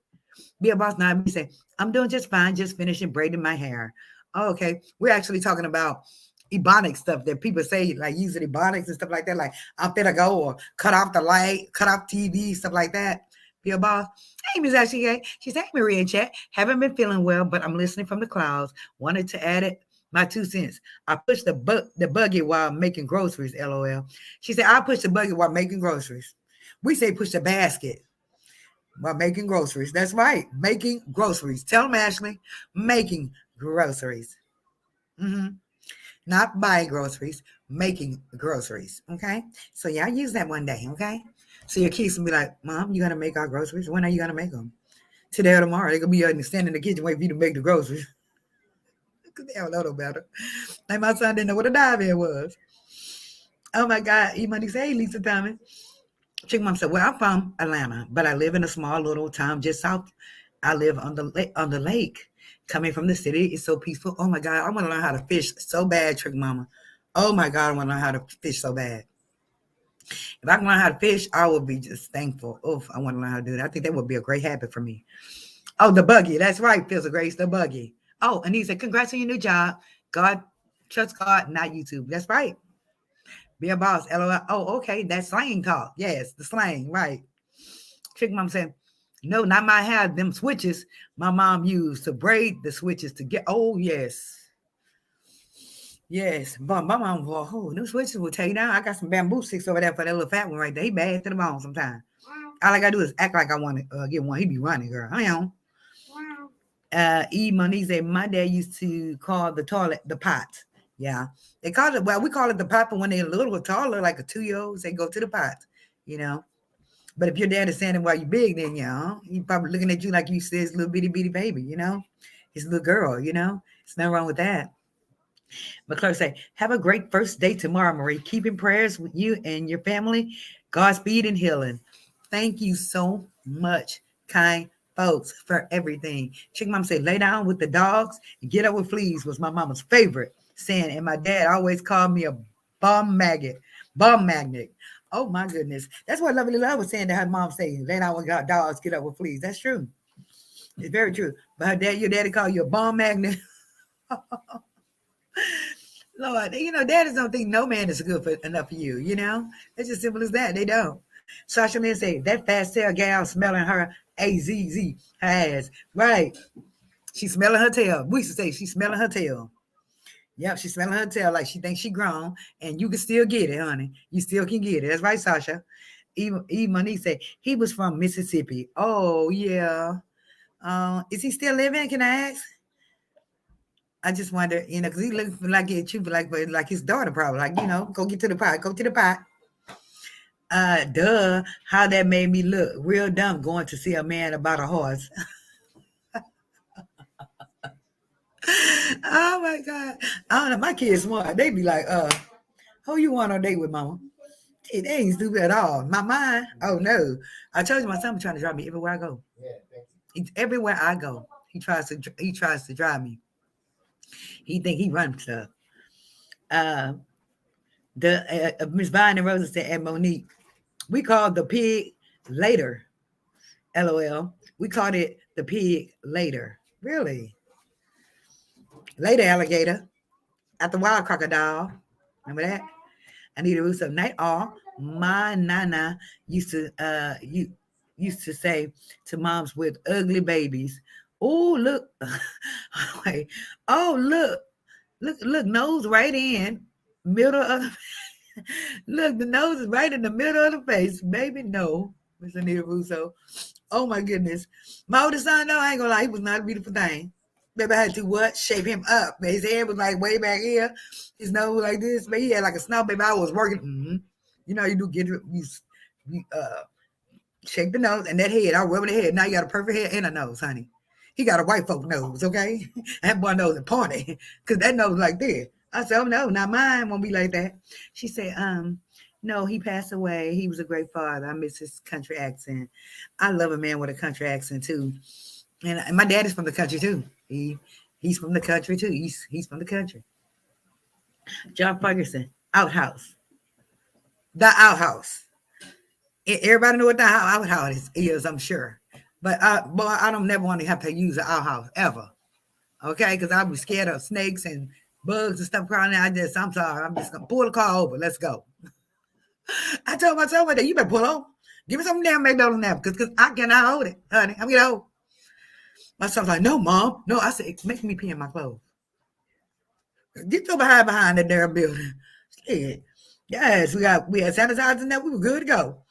Be a boss now. We say, I'm doing just fine, just finishing braiding my hair. Oh, okay. We're actually talking about Ebonics stuff that people say, like using Ebonics and stuff like that, like I'm finna go or cut off the light, cut off TV, stuff like that. Be a boss. Hey, Miss Ashley. She said, hey, Maria in chat. Haven't been feeling well, but I'm listening from the clouds. Wanted to add it. My 2 cents. I pushed the buggy while making groceries, LOL. She said, I pushed the buggy while making groceries. We say push the basket while making groceries. That's right. Making groceries. Tell them, Ashley. Making groceries. Mm-hmm. Not buying groceries, making groceries. Okay. So y'all use that one day. Okay. So your kids will be like, Mom, you going to make our groceries? When are you going to make them? Today or tomorrow, they're gonna be standing in the kitchen waiting for you to make the groceries. Because they don't know no better. Like my son didn't know what a dive-in was. Oh my God, E-Money say, hey, Lisa Thomas. Chick Mom said, well, I'm from Atlanta, but I live in a small little town just south. I live on the lake. Coming from the city, it's so peaceful. Oh my God, I want to learn how to fish so bad, Trick Mama. Oh my God, I want to learn how to fish so bad. If I can learn how to fish, I will be just thankful. Oh, I want to learn how to do that. I think that would be a great habit for me. Oh, the buggy. That's right, Phil Grace, the buggy. Oh, and he said, congrats on your new job. God, trust God, not YouTube. That's right. Be a boss. LOL. Oh, okay. That's slang talk. Yes, the slang. Right. Trick Mom said, no, not my hair. Them switches my mom used to braid the switches to get. Oh, yes. Yes. But my mom, oh, them switches will take you down. I got some bamboo sticks over there for that little fat one right there. He bad to the bone sometimes. All I got to do is act like I want to get one. He be running, girl. I am. E. Money said, my dad used to call the toilet the pot. Yeah. They call it, well, we call it the pot, but when they're a little taller, like a 2-year-old, they go to the pot, you know. But if your dad is standing while you're big, then, you know, he probably looking at you like you said, his little bitty bitty baby, you know, his little girl, you know. There's nothing wrong with that. McClure say, have a great first day tomorrow, Marie. Keep in prayers with you and your family. Godspeed and healing. Thank you so much, kind folks, for everything. Chick Mom said, lay down with the dogs and get up with fleas was my mama's favorite saying. And my dad always called me a bum maggot, bum magnet. Oh my goodness. That's what Lovely Love was saying to her mom saying, lay down with dogs, get up with fleas. That's true. It's very true. But her dad, your daddy called you a bum magnet. Lord, you know, daddies don't think no man is good for enough for you, you know? It's just simple as that. They don't. Sasha Lynn say, that fast tail gal smelling her AZZ, her ass. Right. She's smelling her tail. We used to say she's smelling her tail. Yep, she's smelling her tail like she thinks she grown, and you can still get it, honey. You still can get it. That's right, Sasha. Even Monique said, he was from Mississippi. Oh, yeah. Is he still living? Can I ask? I just wonder, you know, because he looks like a cheaper, like his daughter, probably. Like, you know, go get to the pot, go to the pot. Duh, how that made me look real dumb going to see a man about a horse. Oh my God. I don't know, my kids smart. They be like, who you want on a date with, mama? Hey, they ain't stupid at all. My mind, oh no. I told you my son was trying to drive me everywhere I go. Everywhere I go, he tries to drive me. He think he runs stuff. The Miss Vine and Rosa said, and Monique, we called the pig later. LOL. We called it the pig later. Really? Later, alligator. At the wild crocodile. Remember that? Anita Russo. Night all. My nana used to say to moms with ugly babies, oh, look. Wait. Oh, look, nose right in. Middle of the look, the nose is right in the middle of the face. Baby, no. Miss Anita Russo. Oh my goodness. My oldest son, though, I ain't gonna lie, he was not a beautiful thing. Baby, I had to what? Shape him up. His head was like way back here. His nose was like this. But he had like a snout, baby. I was working. Mm-hmm. You know, you do get you shake the nose and that head. I rub the head. Now you got a perfect head and a nose, honey. He got a white folk nose, okay? That boy nose is pointy. Because that nose like this. I said, oh no, not mine. Won't be like that. She said, no, he passed away. He was a great father. I miss his country accent. I love a man with a country accent too. And my dad is from the country too. He's from the country too. He's from the country. John Ferguson, outhouse. The outhouse. Everybody know what the outhouse is, I'm sure. But boy, I don't never want to have to use an outhouse ever. Okay, because I'll be scared of snakes and bugs and stuff crawling out. I'm sorry. I'm just gonna pull the car over. Let's go. I told myself that you better pull over. Give me some damn McDonald's now because I cannot hold it, honey. I'm getting old. My son's like, no, mom. No, I said, it's making me pee in my clothes. Get your behind that damn building. Shit. Yes, we had sanitizer in there. We were good to go.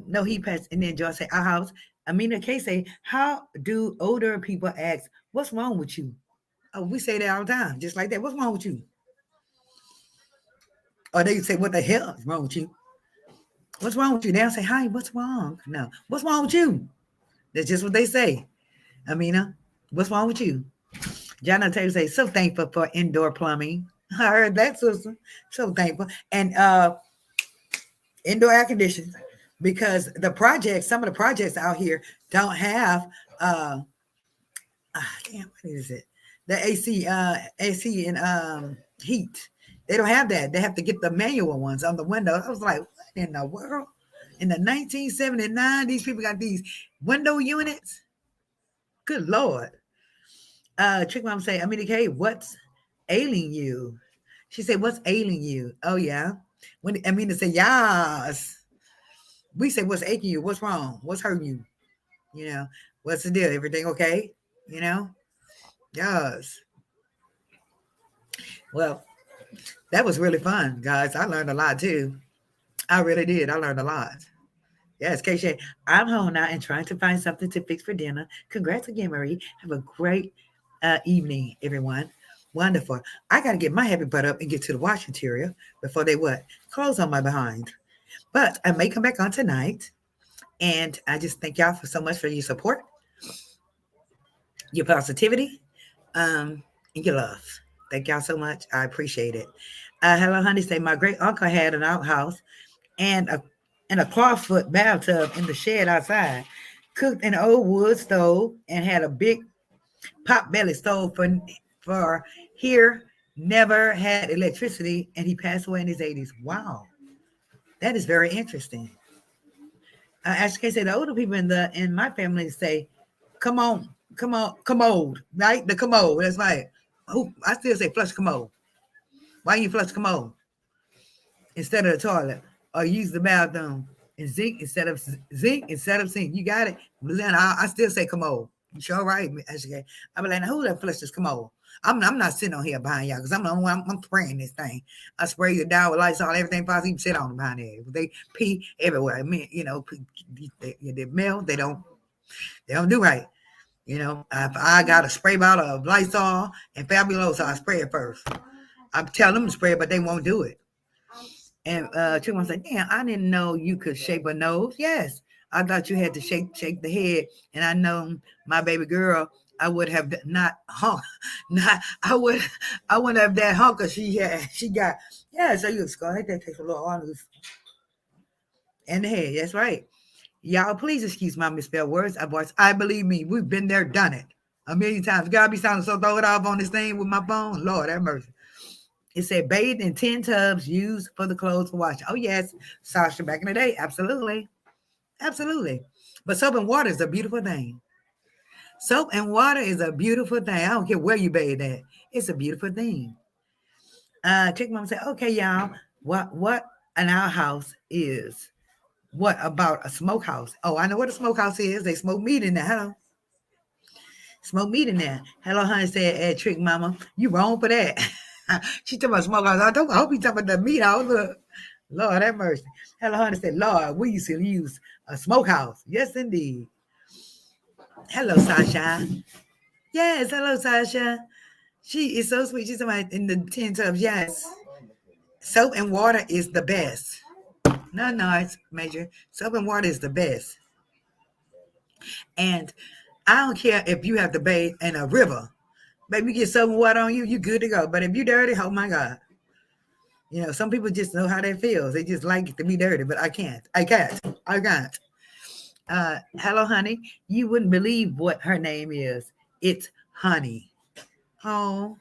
No, he passed. And then George said, our house. Amina K say, how do older people ask, what's wrong with you? Oh, we say that all the time, just like that. What's wrong with you? Or they say, what the hell is wrong with you? What's wrong with you? They'll say, hi, what's wrong? No. What's wrong with you? That's just what they say. Amina, what's wrong with you? John Taylor say, so thankful for indoor plumbing. I heard that, sister. So thankful. And indoor air conditioning because some of the projects out here don't have damn, what is it? The AC and heat. They don't have that. They have to get the manual ones on the window. I was like, what in the world? In the 1979, these people got these window units. Good Lord. Trick Mom say, Amina K, what's ailing you? She said, what's ailing you? Oh, yeah. When Amina said, yes. We say, what's aching you? What's wrong? What's hurting you? You know, what's the deal? Everything okay? You know? Yes. Well, that was really fun, guys. I learned a lot too. I really did. I learned a lot. Yes, Keisha, I'm home now and trying to find something to fix for dinner. Congrats again, Marie. Have a great evening, everyone. Wonderful. I got to get my happy butt up and get to the wash interior before they what? Close on my behind. But I may come back on tonight. And I just thank y'all for so much for your support, your positivity, and your love. Thank y'all so much. I appreciate it. Hello, honey. Say my great uncle had an outhouse and a clawfoot bathtub in the shed outside. Cooked in an old wood stove and had a big pot belly stove for here. Never had electricity, and he passed away in his 80s. Wow, that is very interesting. As I say, the older people in my family say, "Come on, come on, commode," right? The commode. That's right. Oh, I still say flush commode. Why you flush commode instead of the toilet, or use the bathroom and zinc instead of sink? You got it. But then I still say commode. You sure right, SK. I be like, who that flush this commode? I'm not sitting on here behind y'all because I'm the one. I'm spraying this thing. I spray it down with Lysol, everything possible. You can sit on behind there. They pee everywhere. I mean, they mail. They don't do right. If I got a spray bottle of Lysol and Fabuloso, I spray it first. I tell them to spray it, but they won't do it. And Chuma said, "Damn, I didn't know you could shape a nose." Yes, I thought you had to shake the head. And I know my baby girl, I would have not hunk, not I wouldn't have that hunker she got. Yeah, so you go ahead, that takes a little on and the head. That's right. Y'all, please excuse my misspelled words. I believe me, we've been there, done it a million times. God be sounding so throw it off on this thing with my phone. Lord have mercy. It said bathed in 10 tubs used for the clothes for washing. Oh, yes. Sasha, back in the day. Absolutely. Absolutely. But soap and water is a beautiful thing. Soap and water is a beautiful thing. I don't care where you bathe at. It's a beautiful thing. Chick Mom said, okay, y'all, what an outhouse is. What about a smokehouse? Oh, I know what a smokehouse is. They smoke meat in there. Hello. Smoke meat in there. Hello, honey said, Trick Mama, you wrong for that. She talking about smokehouse. I hope you talking about the meat house. Look. Lord have mercy. Hello, honey said, Lord, we used to use a smokehouse. Yes, indeed. Hello, Sasha. Yes, hello, Sasha. She is so sweet. She's talking about in the 10 tubs. Yes. Soap and water is the best. No, it's major. Soap and water is the best. And I don't care if you have to bathe in a river. Baby, get soap and water on you, you good to go. But if you dirty, oh my God. Some people just know how that feels. They just like it to be dirty, but I can't. I can't. Hello, honey. You wouldn't believe what her name is. It's Honey. Oh.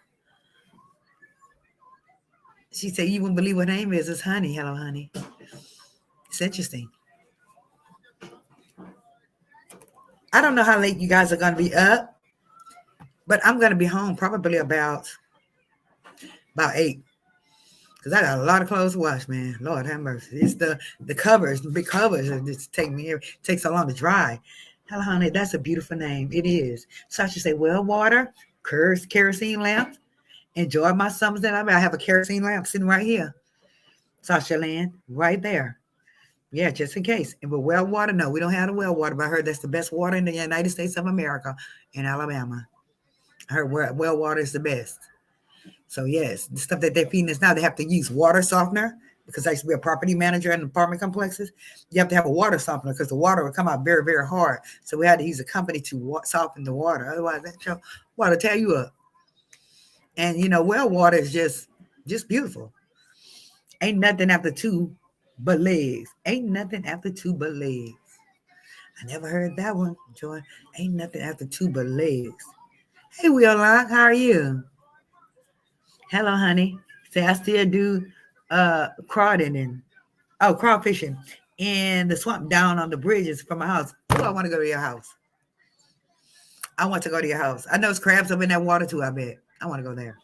She said, you wouldn't believe what her name is. It's Honey. Hello, honey. It's interesting. I don't know how late you guys are going to be up, but I'm going to be home probably about 8. Because I got a lot of clothes to wash, man. Lord have mercy. It's the covers, the big covers that just take so long to dry. Hello, honey, that's a beautiful name. It is. Sasha say, well, water, kerosene lamp. Enjoy my summers. I have a kerosene lamp sitting right here. Sasha Land, right there. Yeah, just in case. And with well water, no, we don't have the well water, but I heard that's the best water in the United States of America in Alabama. I heard well water is the best. So yes, the stuff that they're feeding us now, they have to use water softener. because I used to be a property manager in apartment complexes. You have to have a water softener because the water would come out very, very hard. So we had to use a company to soften the water. Otherwise, that water tear you up. And well water is just beautiful. Ain't nothing after two but legs. Ain't nothing after two but legs. I never heard that one, Joy. Ain't nothing after two but legs. Hey, Wheelock, how are you? Hello, honey. Say I still do crawding and crawfishing in the swamp down on the bridges from my house. Oh, I want to go to your house. I want to go to your house. I know it's crabs up in that water too, I bet. I want to go there.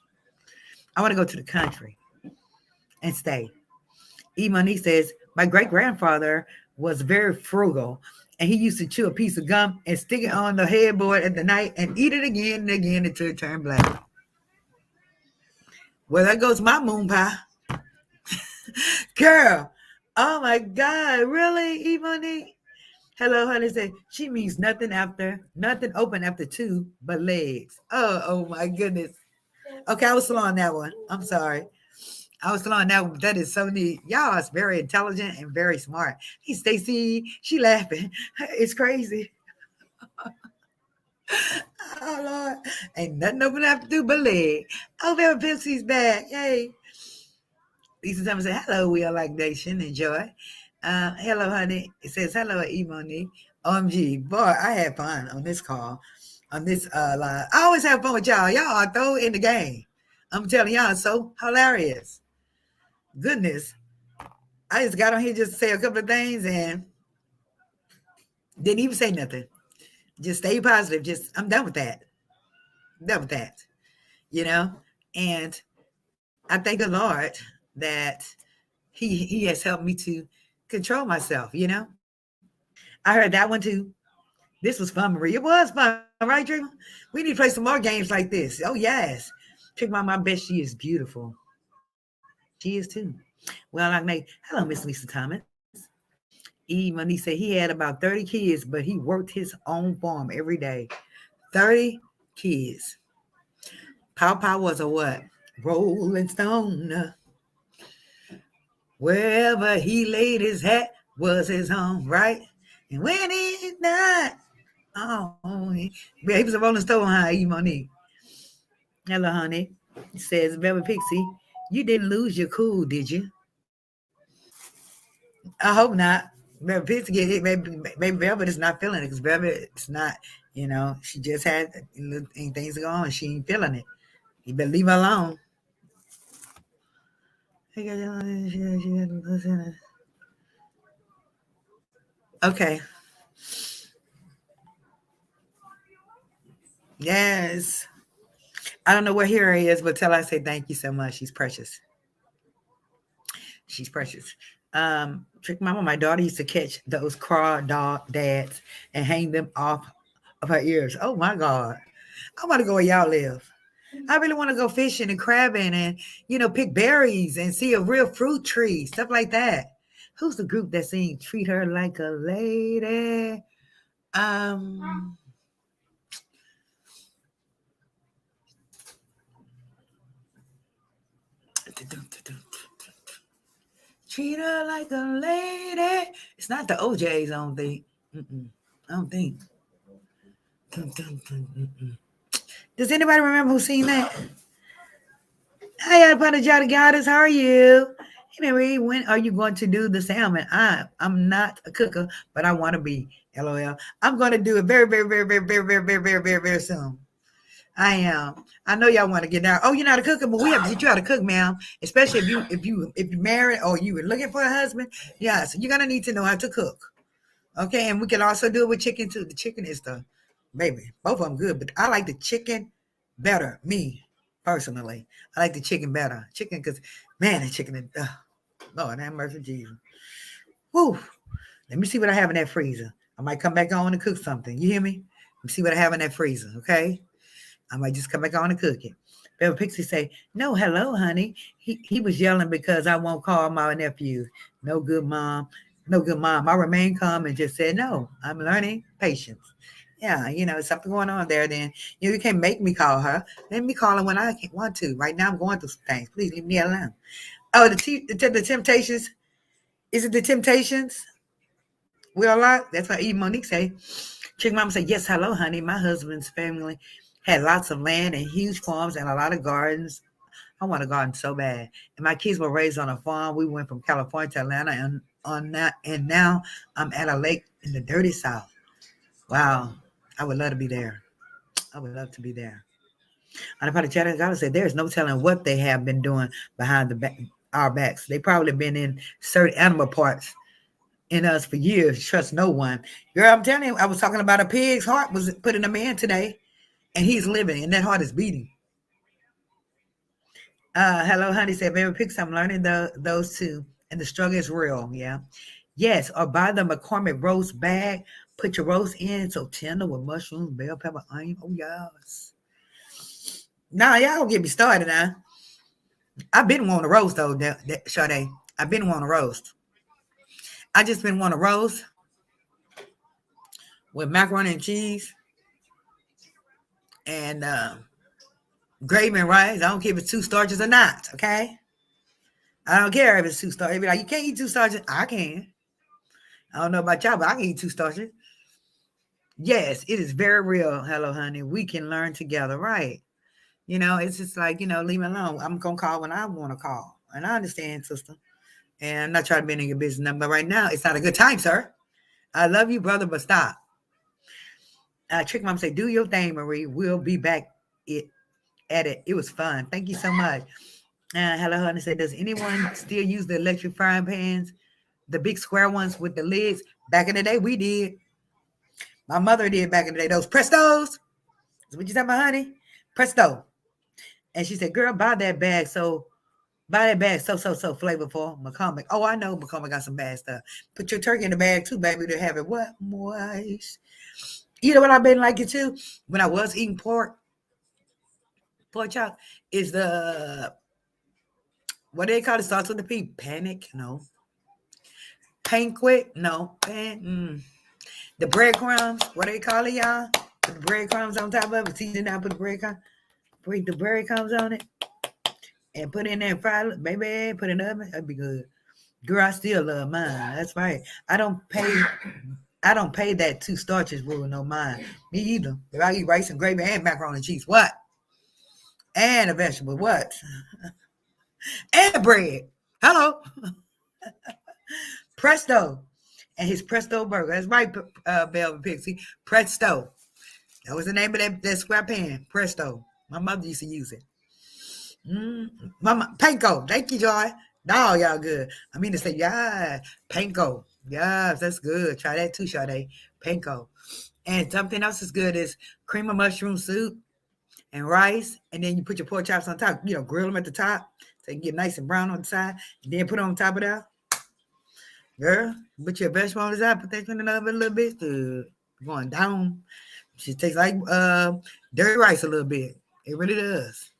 I want to go to the country and stay. Ebonics says, my great-grandfather was very frugal, and he used to chew a piece of gum and stick it on the headboard at the night and eat it again and again until it turned black. Well, there goes my moon pie. Girl, oh my God, really, Ebonics? Hello, honey. Say she means nothing open after two but legs. Oh my goodness. Okay, I was slow on that one. I'm sorry. I was slowing that one. That is so neat. Y'all is very intelligent and very smart. Hey, Stacy, she laughing. It's crazy. Oh Lord, ain't nothing open after two but leg. Oh, Vera Pixie's back. Yay. Lisa Thomas said, hello, we are like nation. Enjoy. Hello, honey. It says, hello, Ebonics. OMG. Boy, I had fun on this call, on this line. I always have fun with y'all. Y'all are throw in the game. I'm telling y'all, it's so hilarious. Goodness. I just got on here just to say a couple of things and didn't even say nothing. Just stay positive. I'm done with that. I'm done with that. And I thank the Lord that He has helped me to control myself, I heard that one too. This was fun, Marie. It was fun, right, Dreamer? We need to play some more games like this. Oh, yes. Trick my bet she is beautiful. She is too. Well, hello, Miss Lisa Thomas. When he said he had about 30 kids, but he worked his own farm every day. 30 kids. Pow was a what? Rolling Stone. Wherever he laid his hat was his home, right? And when he's not, he was a Rolling Stone, huh, Ebonics? Hello, honey. It says, Velvet Pixie, you didn't lose your cool, did you? I hope not. Velvet Pixie get it. Maybe Velvet is not feeling it because Velvet is not, she just had things going on. She ain't feeling it. You better leave her alone. Okay. Yes. I don't know where Hera is, but tell her I say thank you so much. She's precious. She's precious. Trick Mama, my daughter used to catch those crawdad dads and hang them off of her ears. Oh my God. I want to go where y'all live. I really want to go fishing and crabbing and, pick berries and see a real fruit tree, stuff like that. Who's the group that sings Treat Her Like a Lady? Treat her like a lady. It's not the OJs, I don't think. I don't think. Does anybody remember who seen that? Hi, Apologetic Goddess. How are you? Hey, Mary, when are you going to do the salmon? I'm not a cooker, but I want to be. LOL. I'm going to do it very, very, very, very, very, very, very, very, very, very soon. I am. I know y'all want to get down. Oh, you're not a cooker, but we have to teach you how to cook, ma'am. Especially if you're married or you were looking for a husband. Yeah, so you're gonna need to know how to cook. Okay, and we can also do it with chicken too. The chicken is baby, both of them good, but I like the chicken better. Me personally, I like the chicken better. Chicken, because man, the chicken is Lord have mercy, Jesus. Whew. Let me see what I have in that freezer. I might come back on and cook something. You hear me? Let me see what I have in that freezer. Okay. I might just come back on and cook it. Bella Pixie say, no, hello, honey. He was yelling because I won't call my nephew. No good, mom. No good, mom. I remain calm and just said, no, I'm learning patience. Yeah, something going on there. Then, you can't make me call her. Let me call her when I want to. Right now, I'm going through some things. Please leave me alone. Oh, the Temptations. Is it the Temptations? We all lot. That's what Monique say. Chick Mama said, yes, hello, honey. My husband's family had lots of land and huge farms and a lot of gardens. I want a garden so bad. And my kids were raised on a farm. We went from California to Atlanta and on that, and now I'm at a lake in the dirty South. Wow. I would love to be there. I would love to be there. On the part of chatting, I would say there's no telling what they have been doing behind our backs. They probably been in certain animal parts in us for years. Trust no one. Girl, I'm telling you, I was talking about a pig's heart was put in a man today, and he's living, and that heart is beating. Hello, honey. Said, baby pics. I'm learning those two, and the struggle is real. Yeah. Yes, or buy the McCormick roast bag. Put your roast in so tender with mushrooms, bell pepper, onion. Oh, yes. Nah, y'all don't get me started now. I've been wanting to roast, though, Sade. I've been wanting to roast. I just been wanting to roast with macaroni and cheese and gravy and rice. I don't care if it's two starches or not, okay? I don't care if it's two starches. Like, you can't eat two starches. I can. I don't know about y'all, but I can eat two starches. Yes, it is very real. Hello, honey. We can learn together, right? It's just like, leave me alone. I'm going to call when I want to call. And I understand, sister. And I'm not trying to be in your business, but right now, it's not a good time, sir. I love you, brother, but stop. Trick Mom say, do your thing, Marie. We'll be back at it. It was fun. Thank you so much. Hello, honey. Said, does anyone still use the electric frying pans? The big square ones with the lids? Back in the day, we did. My mother did back in the day. Those Prestos. That's what you said, my honey? Presto. And she said, girl, buy that bag so flavorful. McCormick. Oh, I know McCormick got some bad stuff. Put your turkey in the bag too, baby, to have it what? Moist. You know what I've been liking too? When I was eating pork chop, is what do they call it? Starts with the P. Panic? No. Panquit? No. The breadcrumbs? What do they call it, y'all? Put the breadcrumbs on top of it. Season down, put the breadcrumbs. Put the breadcrumbs on it. And put it in there and fry it. Baby, put it in the oven. That'd be good. Girl, I still love mine. That's right. I don't pay that two starches rule no mind. Me either. If I eat rice and gravy and macaroni and cheese, what? And a vegetable, what? And bread. Hello. Presto. And his Presto burger. That's right, Belvin Pixie. Presto. That was the name of that square pan. Presto. My mother used to use it. Mama, Panko. Thank you, Joy. No, y'all good. I mean to say, yeah, Panko. Yes, that's good. Try that too, Sade. Panko. And something else is good is cream of mushroom soup and rice. And then you put your pork chops on top. Grill them at the top so they can get nice and brown on the side. And then put it on top of that. Girl, put your vegetable on the side. Put that in the oven a little bit. Going down. She tastes like dirty rice a little bit. It really does.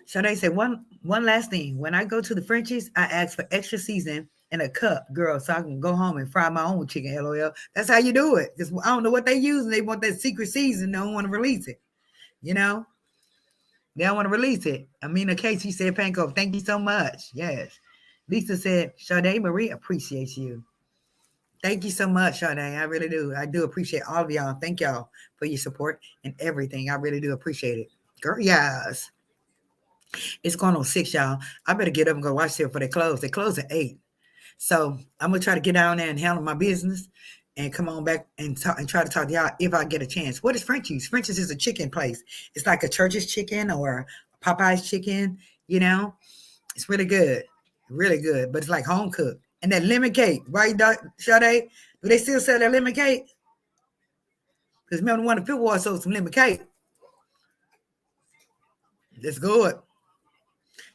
So they say one last thing. When I go to the Frenchies, I ask for extra season in a cup, girl, so I can go home and fry my own chicken. LOL. That's how you do it. Because I don't know what they use, and they want that secret season. They don't want to release it. They don't want to release it. Amina Casey said, Panko, thank you so much. Yes. Lisa said, Sade Marie appreciates you. Thank you so much, Sade. I really do. I do appreciate all of y'all. Thank y'all for your support and everything. I really do appreciate it. Girl, yes. It's going on 6, y'all. I better get up and go watch them before they close. They close at 8. So I'm going to try to get down there and handle my business and come on back and try to talk to y'all if I get a chance. What is Frenchies? Frenchies is a chicken place. It's like a Church's chicken or Popeye's chicken, It's really good. Really good. But it's like home cooked. And that lemon cake, right, Sade? Do they still sell that lemon cake? Because remember one of the people sold some lemon cake. That's good.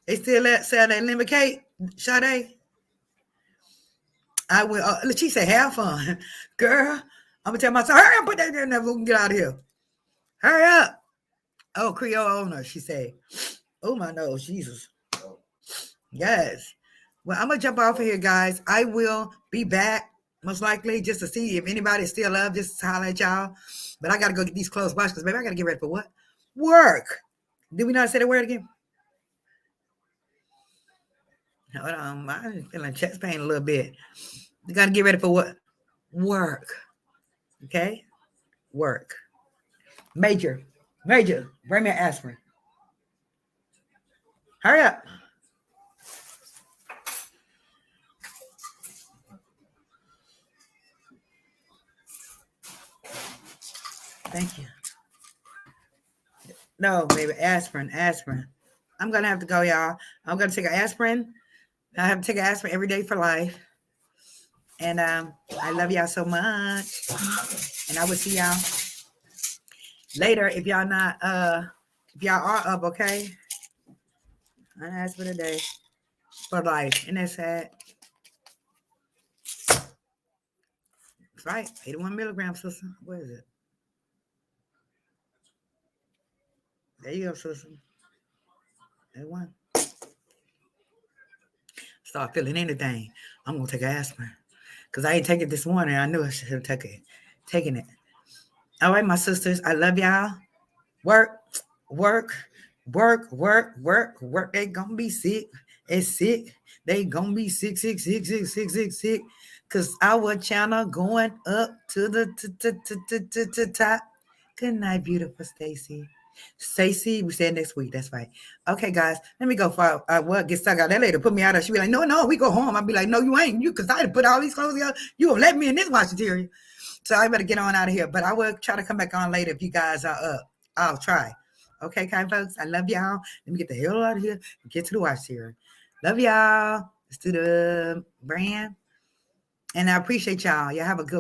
They still sell that lemon cake, Sade? I will. She said, have fun. Girl, I'm going to tell myself, hurry up, put that in there, we can get out of here. Hurry up. Oh, Creole owner, she said. Oh, my nose, Jesus. Yes. Well, I'm going to jump off of here, guys. I will be back, most likely, just to see if anybody's still up, just to holler at y'all. But I got to go get these clothes washed because, baby, I got to get ready for what? Work. Did we not say the word again? Hold on, I'm feeling chest pain a little bit. You got to get ready for what? Work. Okay? Work. Major. Major. Bring me an aspirin. Hurry up. Thank you. No, baby, aspirin, aspirin. I'm gonna have to go, y'all. I'm gonna take an aspirin. I have to take an aspirin every day for life. And I love y'all so much. And I will see y'all later if y'all not if y'all are up, okay? I asked for the day for life. And that's sad. That's right. 81 milligrams, sister. What is it? There you go, sister. 81. Start feeling anything. I'm gonna take an aspirin. Because I ain't take it this morning. I knew I should have taken it. All right, my sisters. I love y'all. Work, work, work, work, work, work. They gonna be sick. It's sick. They gonna be sick, sick, sick, sick, sick, sick, sick. Cause our channel going up to the top. Good night, beautiful Stacy. Stacy, we said next week. That's right. Okay, guys, let me go for what get stuck out. That lady put me out. She be like, no, we go home. I'll be like, no, you ain't. You, cause I put all these clothes together. You gonna let me in this washing area. So I better get on out of here. But I will try to come back on later if you guys are up. I'll try. Okay, kind folks. I love y'all. Let me get the hell out of here and get to the watch here. Love y'all. Let's do the brand. And I appreciate y'all. Y'all have a good